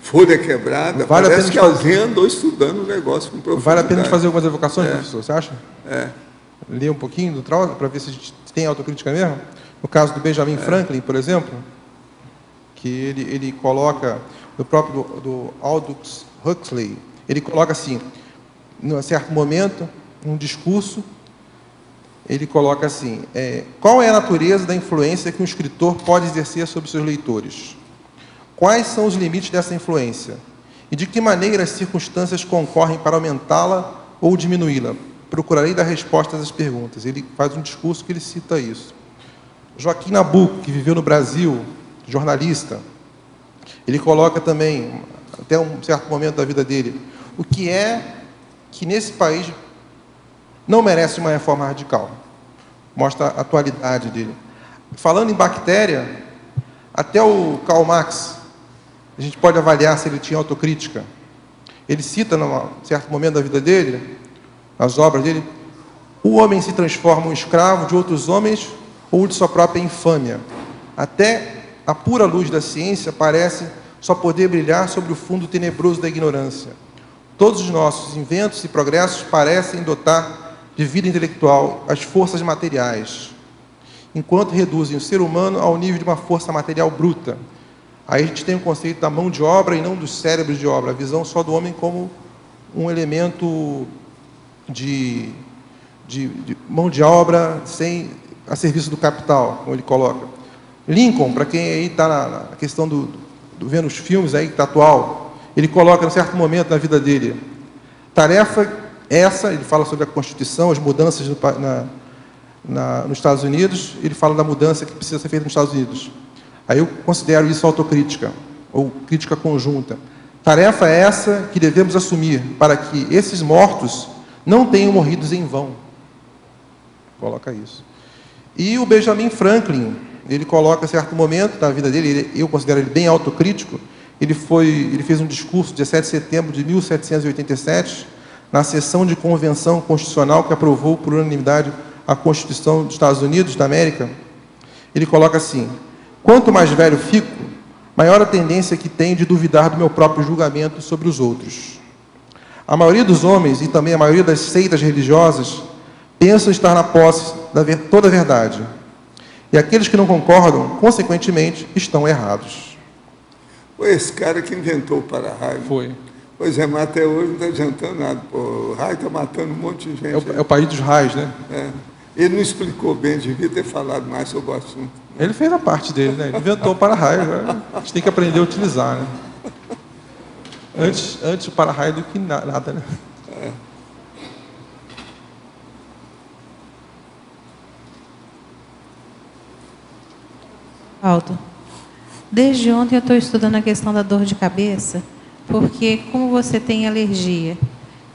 folha quebrada. Vale Parece que alguém andou estudando o negócio com profundidade. Vale a pena fazer algumas evocações, professor, você acha? Ler um pouquinho do Trauser, para ver se a gente tem autocrítica mesmo. No caso do Benjamin Franklin, por exemplo, que ele coloca, do próprio do Aldous Huxley, ele coloca assim, num certo momento, um discurso, ele coloca assim: qual é a natureza da influência que um escritor pode exercer sobre seus leitores? Quais são os limites dessa influência? E de que maneira as circunstâncias concorrem para aumentá-la ou diminuí-la? Procurarei dar respostas às perguntas. Ele faz um discurso que ele cita isso. Joaquim Nabuco, que viveu no Brasil, jornalista, ele coloca também, até um certo momento da vida dele, o que é que nesse país não merece uma reforma radical. Mostra a atualidade dele. Falando em bactéria, até o Karl Marx, a gente pode avaliar se ele tinha autocrítica. Ele cita, num certo momento da vida dele, nas obras dele, o homem se transforma em um escravo de outros homens ou de sua própria infâmia. Até a pura luz da ciência parece só poder brilhar sobre o fundo tenebroso da ignorância. Todos os nossos inventos e progressos parecem dotar de vida intelectual as forças materiais, enquanto reduzem o ser humano ao nível de uma força material bruta. Aí a gente tem o conceito da mão de obra e não dos cérebros de obra, a visão só do homem como um elemento de mão de obra a serviço do capital, como ele coloca. Lincoln, para quem aí está na questão do vendo os filmes aí que está atual, ele coloca, em certo momento na vida dele, tarefa ele fala sobre a Constituição, as mudanças nos Estados Unidos, ele fala da mudança que precisa ser feita nos Estados Unidos. Aí eu considero isso autocrítica, ou crítica conjunta. Tarefa é essa que devemos assumir para que esses mortos não tenham morrido em vão. Coloca isso. E o Benjamin Franklin, ele coloca, em certo momento da vida dele, eu considero ele bem autocrítico, ele fez um discurso, dia 7 de setembro de 1787, na sessão de convenção constitucional que aprovou por unanimidade a Constituição dos Estados Unidos da América. Ele coloca assim: quanto mais velho fico, maior a tendência que tenho de duvidar do meu próprio julgamento sobre os outros. A maioria dos homens, e também a maioria das seitas religiosas, pensam estar na posse de toda a verdade. E aqueles que não concordam, consequentemente, estão errados. Foi esse cara que inventou o para-raio. Foi. Pois é, mas até hoje não está adiantando nada. Pô, o raio está matando um monte de gente. É o país dos raios, né? É. Ele não explicou bem, devia ter falado mais sobre o assunto. Ele fez a parte dele, né? Ele inventou o para-raio. Né? A gente tem que aprender a utilizar, né? Antes o para-raio do que nada, né? É. Aldo, desde ontem eu estou estudando a questão da dor de cabeça, porque como você tem alergia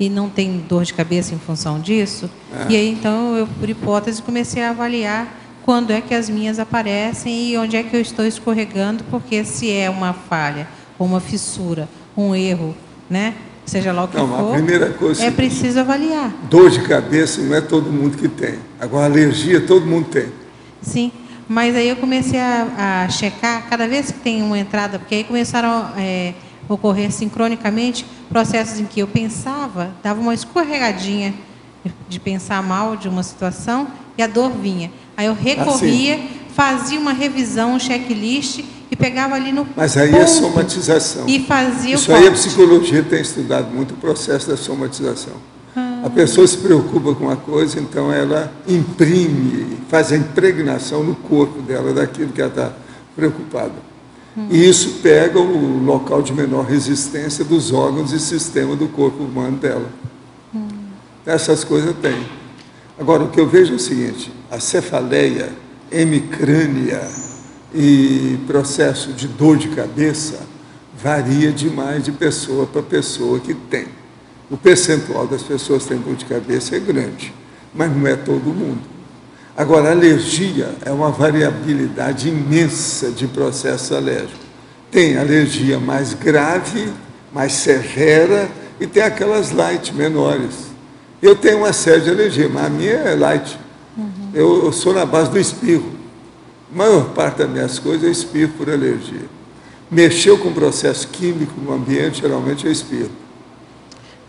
e não tem dor de cabeça em função disso, e aí então eu, por hipótese, comecei a avaliar quando é que as minhas aparecem e onde é que eu estou escorregando, porque se é uma falha, ou uma fissura, um erro, né? Seja lá o que for, a primeira coisa é preciso avaliar. Dor de cabeça não é todo mundo que tem. Agora, alergia todo mundo tem. Sim. Mas aí eu comecei a checar, cada vez que tem uma entrada, porque aí começaram a ocorrer sincronicamente processos em que eu pensava, dava uma escorregadinha de pensar mal de uma situação e a dor vinha. Aí eu recorria, fazia uma revisão, um checklist e pegava ali no Mas aí é somatização. E fazia Isso aí a psicologia tem estudado muito o processo da somatização. A pessoa se preocupa com uma coisa, então ela imprime, faz a impregnação no corpo dela daquilo que ela está preocupada. E isso pega o local de menor resistência dos órgãos e sistema do corpo humano dela. Essas coisas tem. Agora, o que eu vejo é o seguinte: a cefaleia, hemicrânia e processo de dor de cabeça varia demais de pessoa para pessoa que tem. O percentual das pessoas que têm dor de cabeça é grande, mas não é todo mundo. Agora, a alergia é uma variabilidade imensa de processo alérgico. Tem alergia mais grave, mais severa, e tem aquelas light menores. Eu tenho uma série de alergias, mas a minha é light. Eu sou na base do espirro. A maior parte das minhas coisas eu espirro por alergia. Mexeu com processo químico no ambiente, geralmente eu espirro.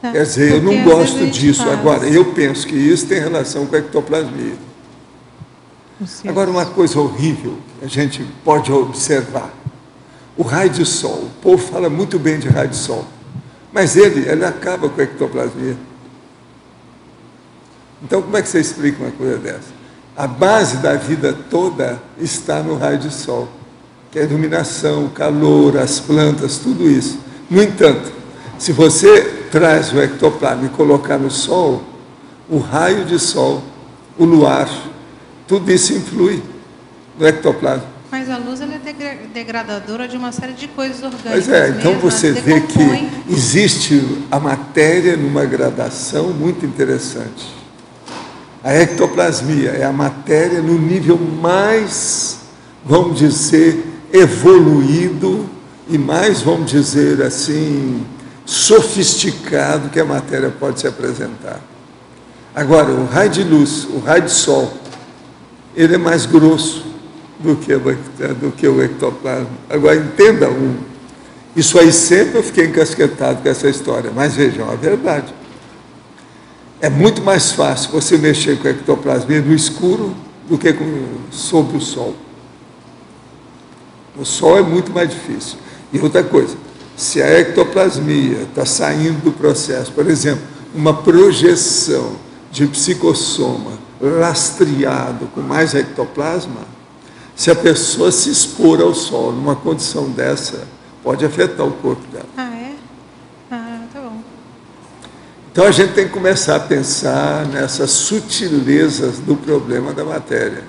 Quer dizer, eu não gosto disso. Agora, eu penso que isso tem relação com a ectoplasmia. Agora, uma coisa horrível que a gente pode observar: o raio de sol. O povo fala muito bem de raio de sol, mas ele acaba com a ectoplasmia. Então, como é que você explica uma coisa dessa? A base da vida toda está no raio de sol, que é a iluminação, o calor, as plantas, tudo isso. No entanto, se você traz o ectoplasma e colocar no sol, o raio de sol, o luar, tudo isso influi no ectoplasma. Mas a luz ela é degradadora de uma série de coisas orgânicas. Pois é, então você vê que existe a matéria numa gradação muito interessante. A ectoplasmia é a matéria no nível mais, vamos dizer, evoluído e mais, vamos dizer assim, sofisticado que a matéria pode se apresentar. Agora, o raio de luz, o raio de sol, ele é mais grosso do que o ectoplasma. Agora, entenda isso aí sempre eu fiquei encasquetado com essa história, mas vejam, a verdade. É muito mais fácil você mexer com a ectoplasmia no escuro do que sob o sol. O sol é muito mais difícil. E outra coisa, se a ectoplasmia está saindo do processo, por exemplo, uma projeção de psicossoma lastreado com mais ectoplasma, se a pessoa se expor ao sol numa condição dessa, pode afetar o corpo dela. Ah, é? Ah, tá bom. Então a gente tem que começar a pensar nessas sutilezas do problema da matéria.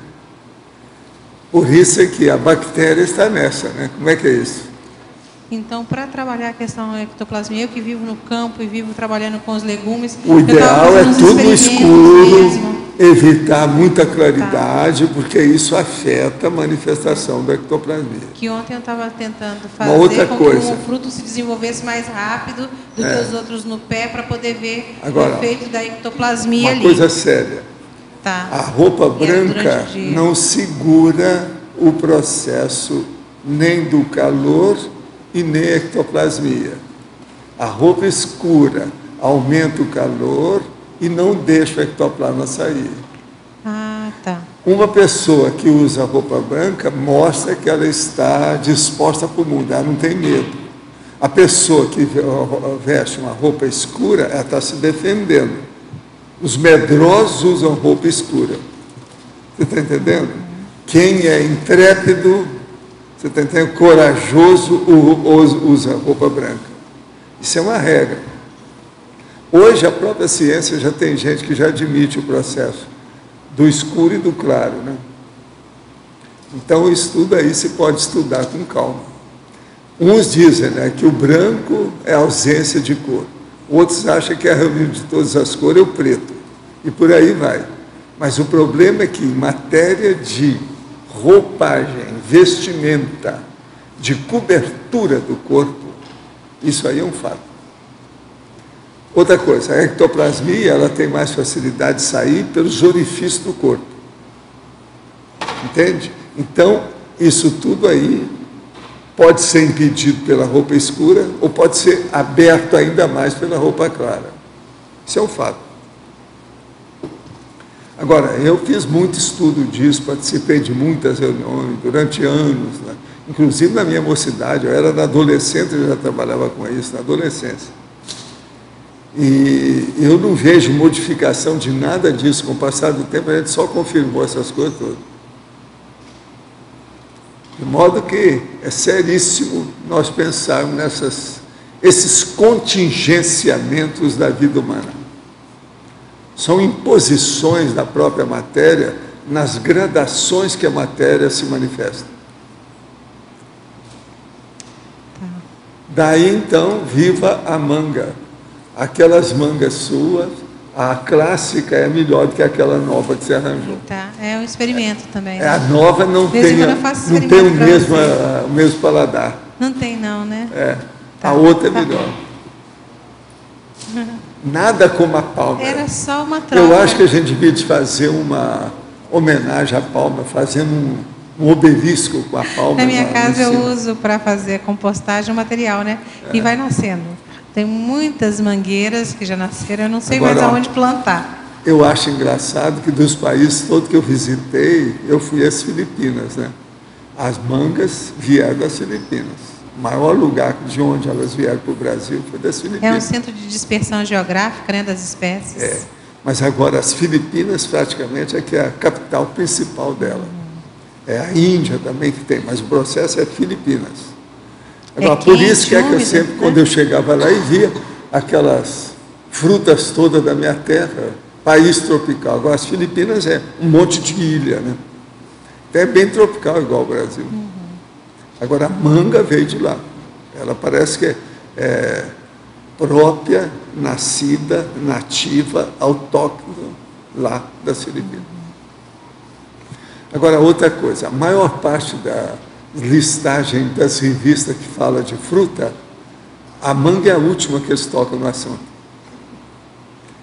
Por isso é que a bactéria está nessa, né? Como é que é isso? Então, para trabalhar a questão da ectoplasmia, eu que vivo no campo e vivo trabalhando com os legumes... O ideal é tudo escuro, evitar muita claridade, porque isso afeta a manifestação da ectoplasmia. Que ontem eu estava tentando fazer com que o fruto se desenvolvesse mais rápido do que os outros no pé, para poder ver o efeito da ectoplasmia ali. Uma coisa séria. Tá. A roupa branca não segura o processo nem do calor e nem a ectoplasmia. A roupa escura aumenta o calor e não deixa o ectoplasma sair. Ah, tá. Uma pessoa que usa roupa branca mostra que ela está disposta para o mundo, ela não tem medo. A pessoa que veste uma roupa escura, ela está se defendendo. Os medrosos usam roupa escura. Você está entendendo? Quem é intrépido, você está entendendo? Corajoso, usa roupa branca. Isso é uma regra. Hoje a própria ciência já tem gente que já admite o processo do escuro e do claro, né? Então o estudo aí se pode estudar com calma. Uns dizem, né, que o branco é ausência de cor. Outros acham que a reunião de todas as cores é o preto. E por aí vai. Mas o problema é que em matéria de roupagem, vestimenta, de cobertura do corpo, isso aí é um fato. Outra coisa, a ectoplasmia, ela tem mais facilidade de sair pelos orifícios do corpo. Entende? Então, isso tudo aí pode ser impedido pela roupa escura ou pode ser aberto ainda mais pela roupa clara. Isso é um fato. Agora, eu fiz muito estudo disso, participei de muitas reuniões durante anos, né? Inclusive na minha mocidade, eu era adolescente, eu já trabalhava com isso, na adolescência. E eu não vejo modificação de nada disso. Com o passar do tempo, a gente só confirmou essas coisas todas. De modo que é seríssimo nós pensarmos esses contingenciamentos da vida humana. São imposições da própria matéria nas gradações que a matéria se manifesta. Daí, então, viva a manga. Aquelas mangas suas, a clássica é melhor do que aquela nova que você arranjou. Tá, é um experimento também. Né? A nova não tem o mesmo paladar. Não tem não, né? É, tá, a outra é melhor. Nada como a palma. Era só uma troca. Eu acho que a gente devia fazer uma homenagem à palma, fazendo um obelisco com a palma. Na minha casa eu uso para fazer compostagem o material, né? É. E vai nascendo. Tem muitas mangueiras que já nasceram, eu não sei mais aonde plantar. Eu acho engraçado que dos países todos que eu visitei, eu fui às Filipinas, né? As mangas vieram das Filipinas. O maior lugar de onde elas vieram para o Brasil foi das Filipinas. É um centro de dispersão geográfica, né, das espécies. É, mas agora as Filipinas praticamente é que é a capital principal dela. É a Índia também que tem, mas o processo é Filipinas. Agora, por isso que eu sempre, quando eu chegava lá e via aquelas frutas todas da minha terra, país tropical. Agora, as Filipinas é um monte de ilha, né? Então, é bem tropical, igual ao Brasil. Agora, a manga veio de lá. Ela parece que é própria, nascida, nativa, autóctone lá das Filipinas. Agora, outra coisa, a maior parte da listagem das revistas que fala de fruta, a manga é a última que eles tocam no assunto.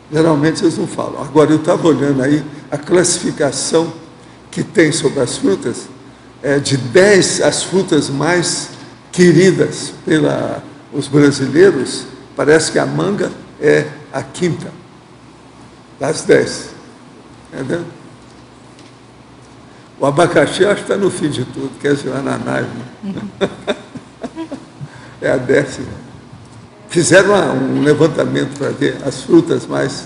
Geralmente eles não falam. Agora, eu estava olhando aí a classificação que tem sobre as frutas, de 10 as frutas mais queridas pelos brasileiros, parece que a manga é a quinta das 10. Entendeu? O abacaxi, acho que está no fim de tudo, quer dizer, o ananás. Né? É a 10ª. Fizeram um levantamento para ver as frutas mais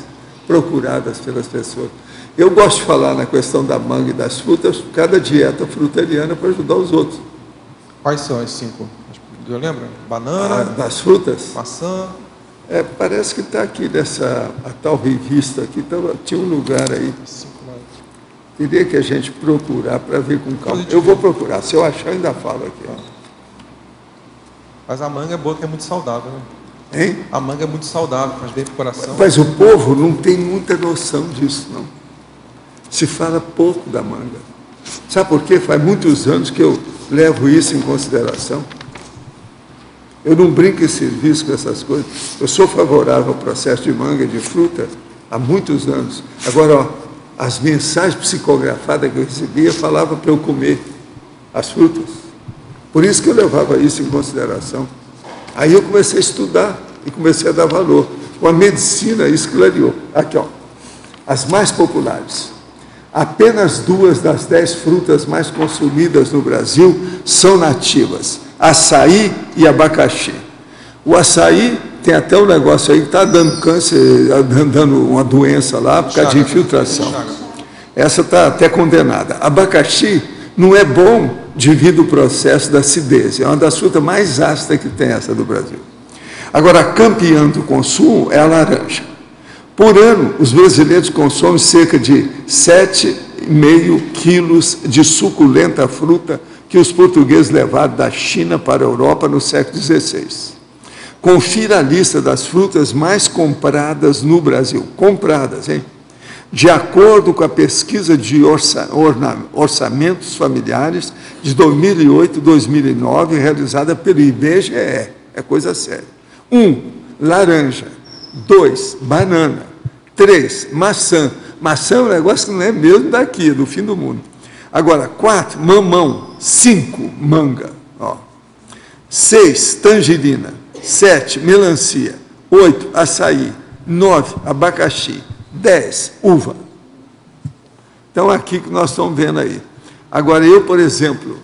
procuradas pelas pessoas. Eu gosto de falar na questão da manga e das frutas, por cada dieta frutariana para ajudar os outros. Quais são as 5? Eu lembro? Banana. Das frutas? Maçã. Parece que está aqui a tal revista aqui, tinha um lugar aí. Queria que a gente procurar para ver com calma. Eu vou procurar, se eu achar, eu ainda falo aqui. Ó. Mas a manga é boa, que é muito saudável, né? Hein? A manga é muito saudável, faz bem para o coração. Mas o povo não tem muita noção disso, não. Se fala pouco da manga. Sabe por quê? Faz muitos anos que eu levo isso em consideração. Eu não brinco em serviço com essas coisas. Eu sou favorável ao processo de manga e de fruta há muitos anos. Agora, ó, as mensagens psicografadas que eu recebia falavam para eu comer as frutas. Por isso que eu levava isso em consideração. Aí eu comecei a estudar e comecei a dar valor. Com a medicina, isso clareou. Aqui, ó. As mais populares. Apenas 2 das 10 frutas mais consumidas no Brasil são nativas: açaí e abacaxi. O açaí tem até um negócio aí que está dando câncer, dando uma doença lá por causa de infiltração. Essa está até condenada. Abacaxi não é bom devido ao processo da acidez. É uma das frutas mais ácidas que tem, essa do Brasil. Agora, a campeã do consumo é a laranja. Por ano, os brasileiros consomem cerca de 7,5 quilos de suculenta fruta que os portugueses levaram da China para a Europa no século XVI. Confira a lista das frutas mais compradas no Brasil. Compradas, hein? De acordo com a pesquisa de orçamentos familiares de 2008-2009, realizada pelo IBGE. É coisa séria. 1, laranja. 2, banana. 3, maçã. Maçã é um negócio que não é mesmo daqui, é do fim do mundo. Agora, 4, mamão. 5, manga. Ó. 6, tangerina. 7, melancia. 8, açaí. 9, abacaxi. 10, uva. Então, aqui que nós estamos vendo aí. Agora, eu, por exemplo,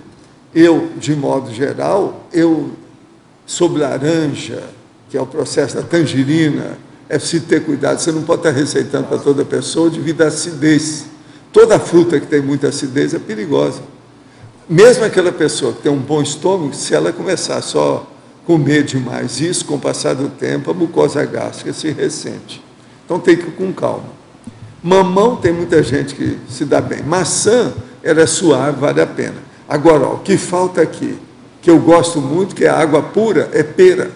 de modo geral, sobre laranja, que é o processo da tangerina, é preciso ter cuidado. Você não pode estar receitando para toda pessoa devido à acidez. Toda fruta que tem muita acidez é perigosa. Mesmo aquela pessoa que tem um bom estômago, se ela começar só a comer demais isso, com o passar do tempo, a mucosa gástrica se ressente. Então, tem que ir com calma. Mamão, tem muita gente que se dá bem. Maçã, ela é suave, vale a pena. Agora, ó, o que falta aqui, que eu gosto muito, que é a água pura, é pera.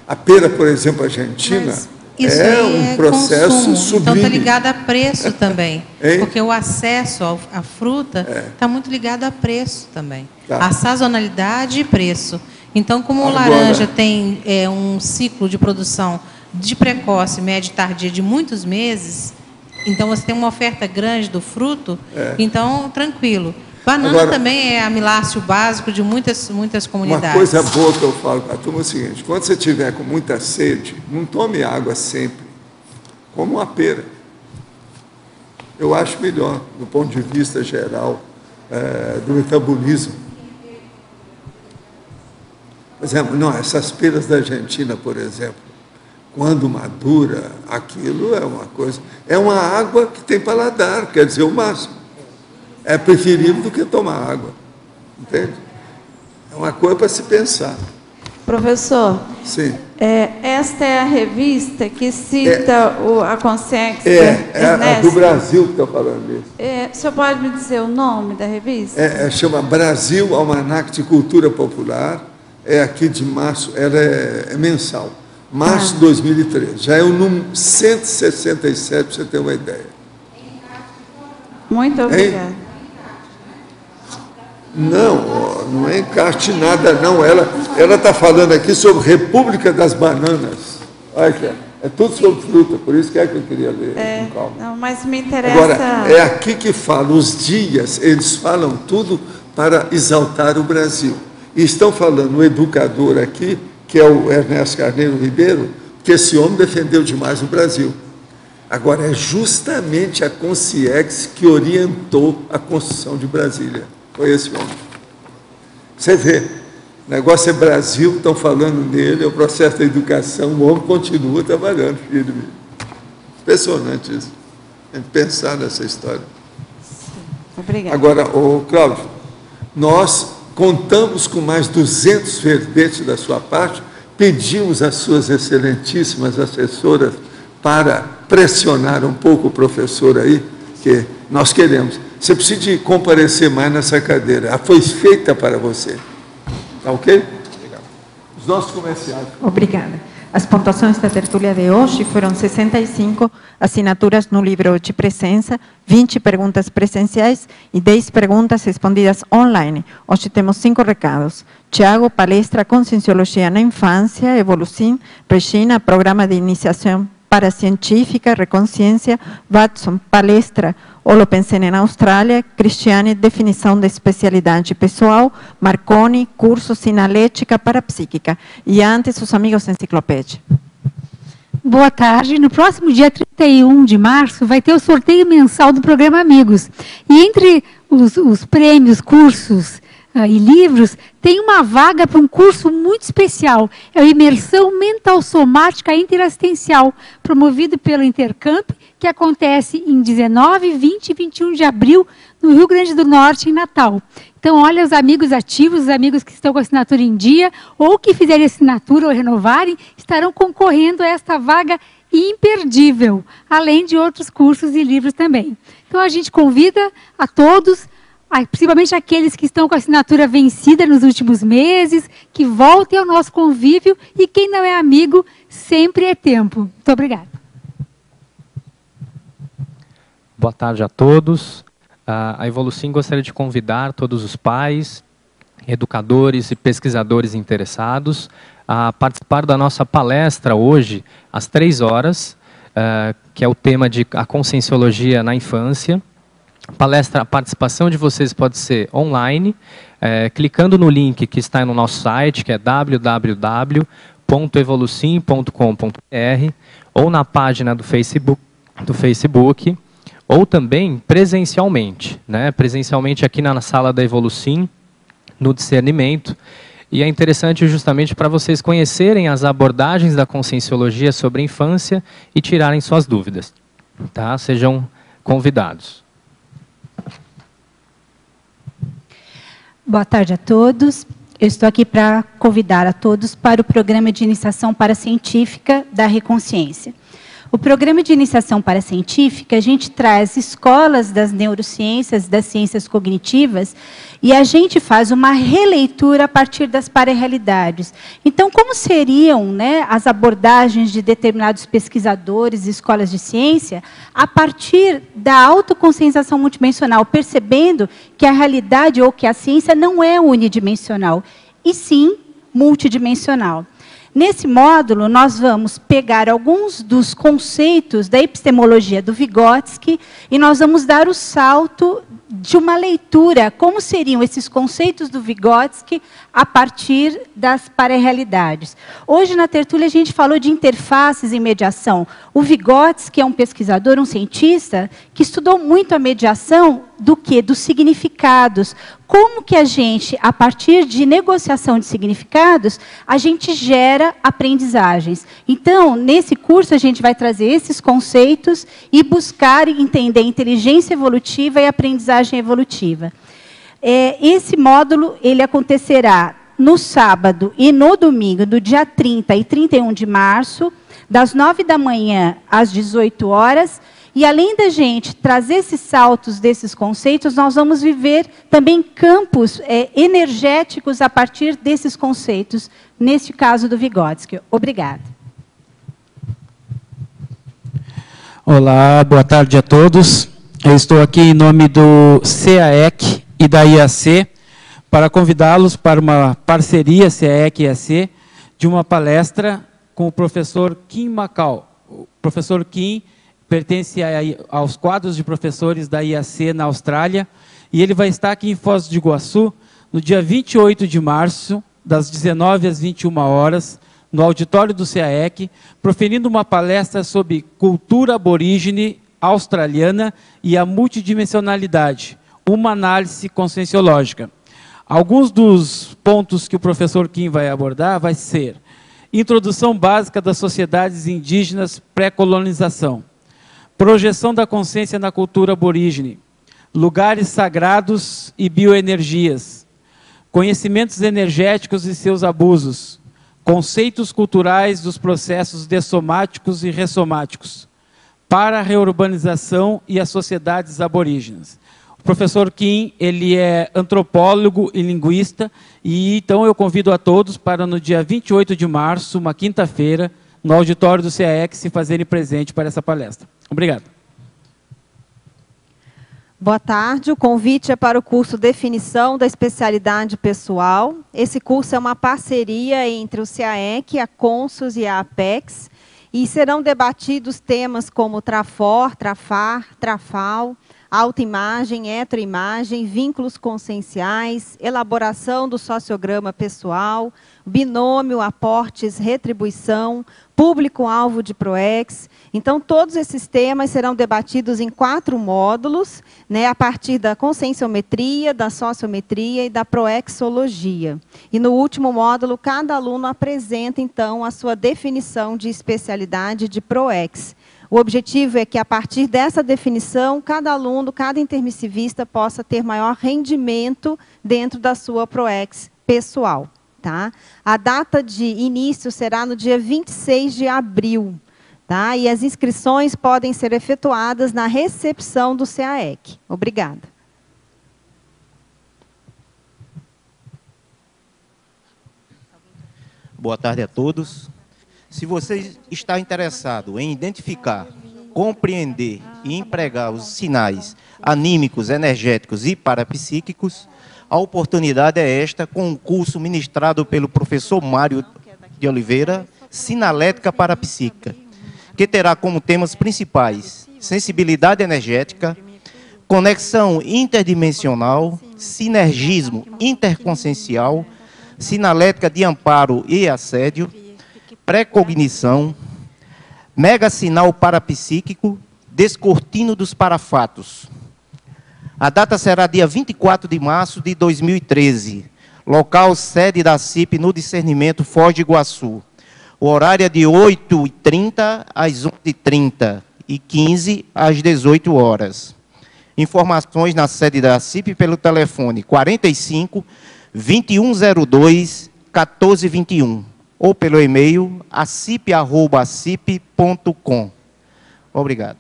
A pera, por exemplo, argentina, é um processo sublime. Então, está ligado a preço também. Porque o acesso à fruta está muito ligado a preço também. Tá. A sazonalidade e preço. Então, como a laranja tem um ciclo de produção de precoce, médio e tardia de muitos meses, então você tem uma oferta grande do fruto, então, tranquilo. Banana também é amiláceo básico de muitas comunidades. Uma coisa boa que eu falo para a turma é o seguinte: quando você estiver com muita sede, não tome água sempre, como uma pera. Eu acho melhor, do ponto de vista geral, do metabolismo. Por exemplo, essas peras da Argentina, por exemplo, quando madura, aquilo é uma coisa... É uma água que tem paladar, quer dizer, o máximo. É preferível do que tomar água. Entende? É uma coisa para se pensar. Professor, sim. Esta é a revista que cita a Consciência. É a do Brasil que está falando isso. O senhor pode me dizer o nome da revista? Chama Brasil Almanac de Cultura Popular. É aqui de março, ela é mensal. Março de 2013. Já é o número 167, para você ter uma ideia. Muito obrigada. Não é encarte nada, não. Ela está falando aqui sobre República das Bananas. Olha aqui, é tudo sobre fruta, por isso que eu queria ler com calma. Não, mas me interessa... Agora, é aqui que fala, os dias, eles falam tudo para exaltar o Brasil. E estão falando o educador aqui, que é o Ernesto Carneiro Ribeiro, que esse homem defendeu demais o Brasil. Agora, é justamente a Consciex que orientou a construção de Brasília. Foi esse homem. Você vê, o negócio é Brasil, estão falando nele, é o processo da educação, o homem continua trabalhando, filho. Impressionante isso. A gente pensar nessa história. Obrigada. Agora, Cláudio, nós contamos com mais 200 verbetes da sua parte, pedimos às suas excelentíssimas assessoras para pressionar um pouco o professor aí, que nós queremos. Você precisa de comparecer mais nessa cadeira. Ela foi feita para você. Tá ok? Obrigado. Os nossos comerciais. Obrigada. As pontuações da tertúlia de hoje foram 65 assinaturas no livro de presença, 20 perguntas presenciais e 10 perguntas respondidas online. Hoje temos 5 recados. Tiago, palestra Conscienciologia na Infância, Evolusim. Regina, programa de iniciação paracientífica, Reconsciência. Watson, palestra Holopensen na Austrália. Cristiane, definição de especialidade pessoal. Marconi, curso Sinalética Parapsíquica. E antes, os amigos da Enciclopédia. Boa tarde. No próximo dia 31 de março vai ter o sorteio mensal do programa Amigos. E entre os prêmios, cursos e livros, tem uma vaga para um curso muito especial. É a Imersão Mental Somática Interassistencial, promovido pelo Intercamp, que acontece em 19, 20 e 21 de abril, no Rio Grande do Norte, em Natal. Então, olha, os amigos ativos, os amigos que estão com a assinatura em dia, ou que fizerem assinatura ou renovarem, estarão concorrendo a esta vaga imperdível, além de outros cursos e livros também. Então, a gente convida a todos, principalmente aqueles que estão com a assinatura vencida nos últimos meses, que voltem ao nosso convívio, e quem não é amigo, sempre é tempo. Muito obrigada. Boa tarde a todos. A Evolusim gostaria de convidar todos os pais, educadores e pesquisadores interessados a participar da nossa palestra hoje, às 3 horas, que é o tema de a Conscienciologia na Infância. A participação de vocês pode ser online, clicando no link que está no nosso site, que é www.evolusim.com.br, ou na página do Facebook, ou também presencialmente, né? Presencialmente aqui na sala da Evolusim, no discernimento. E é interessante justamente para vocês conhecerem as abordagens da Conscienciologia sobre a infância e tirarem suas dúvidas. Tá? Sejam convidados. Boa tarde a todos. Eu estou aqui para convidar a todos para o programa de iniciação paracientífica da Reconsciência. O programa de iniciação paracientífica, a gente traz escolas das neurociências, das ciências cognitivas, e a gente faz uma releitura a partir das pararealidades. Então, como seriam, né, as abordagens de determinados pesquisadores e escolas de ciência a partir da autoconscienciação multidimensional, percebendo que a realidade ou que a ciência não é unidimensional, e sim multidimensional. Nesse módulo, nós vamos pegar alguns dos conceitos da epistemologia do Vygotsky e nós vamos dar o salto de uma leitura, como seriam esses conceitos do Vygotsky a partir das pararealidades. Hoje, na tertúlia, a gente falou de interfaces e mediação. O Vygotsky é um pesquisador, um cientista, que estudou muito a mediação do quê? Dos significados. Como que a gente, a partir de negociação de significados, a gente gera aprendizagens. Então, nesse curso, a gente vai trazer esses conceitos e buscar entender inteligência evolutiva e aprendizagem evolutiva. Esse módulo ele acontecerá no sábado e no domingo, do dia 30 e 31 de março, das 9 da manhã às 18 horas, e além da gente trazer esses saltos desses conceitos, nós vamos viver também campos energéticos a partir desses conceitos, neste caso do Vygotsky. Obrigada. Olá, boa tarde a todos. Eu estou aqui em nome do CAEC e da IAC para convidá-los para uma parceria CAEC-IAC de uma palestra com o professor Kim Macau. O professor Kim pertence aos quadros de professores da IAC na Austrália, e ele vai estar aqui em Foz do Iguaçu no dia 28 de março, das 19 às 21 horas, no auditório do CAEC, proferindo uma palestra sobre cultura aborígene australiana e a multidimensionalidade, uma análise conscienciológica. Alguns dos pontos que o professor Kim vai abordar vai ser introdução básica das sociedades indígenas pré-colonização, projeção da consciência na cultura aborígene, lugares sagrados e bioenergias, conhecimentos energéticos e seus abusos, conceitos culturais dos processos dessomáticos e ressomáticos para a reurbanização e as sociedades aborígenes. O professor Kim, ele é antropólogo e linguista, e então eu convido a todos para no dia 28 de março, uma quinta-feira, no auditório do CAEC, se fazerem presente para essa palestra. Obrigado. Boa tarde, o convite é para o curso Definição da Especialidade Pessoal. Esse curso é uma parceria entre o CAEC, a Consus e a Apex, e serão debatidos temas como Trafor, Trafar, Trafal, autoimagem, heteroimagem, vínculos conscienciais, elaboração do sociograma pessoal, binômio, aportes, retribuição, público-alvo de PROEX. Então, todos esses temas serão debatidos em 4 módulos, né, a partir da conscienciometria, da sociometria e da proexologia. E no último módulo, cada aluno apresenta, então, a sua definição de especialidade de PROEX. O objetivo é que, a partir dessa definição, cada aluno, cada intermissivista possa ter maior rendimento dentro da sua PROEX pessoal. Tá? A data de início será no dia 26 de abril. Tá? E as inscrições podem ser efetuadas na recepção do CAEC. Obrigada. Boa tarde a todos. Se você está interessado em identificar, compreender e empregar os sinais anímicos, energéticos e parapsíquicos, a oportunidade é esta com um curso ministrado pelo professor Mário de Oliveira, Sinalética Parapsíquica, que terá como temas principais sensibilidade energética, conexão interdimensional, sinergismo interconsciencial, sinalética de amparo e assédio, precognição, megasinal parapsíquico, descortino dos parafatos. A data será dia 24 de março de 2013. Local sede da CIP no discernimento Foz do Iguaçu. O horário é de 8h30 às 11h30 e 15 às 18 horas. Informações na sede da CIP pelo telefone 45 2102 1421 ou pelo e-mail acip@acip.com. Obrigado.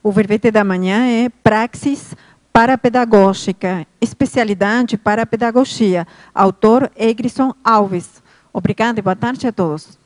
O verbete da manhã é Praxis Parapedagógica, especialidade para pedagogia. Autor, Egrisson Alves. Obrigada e boa tarde a todos.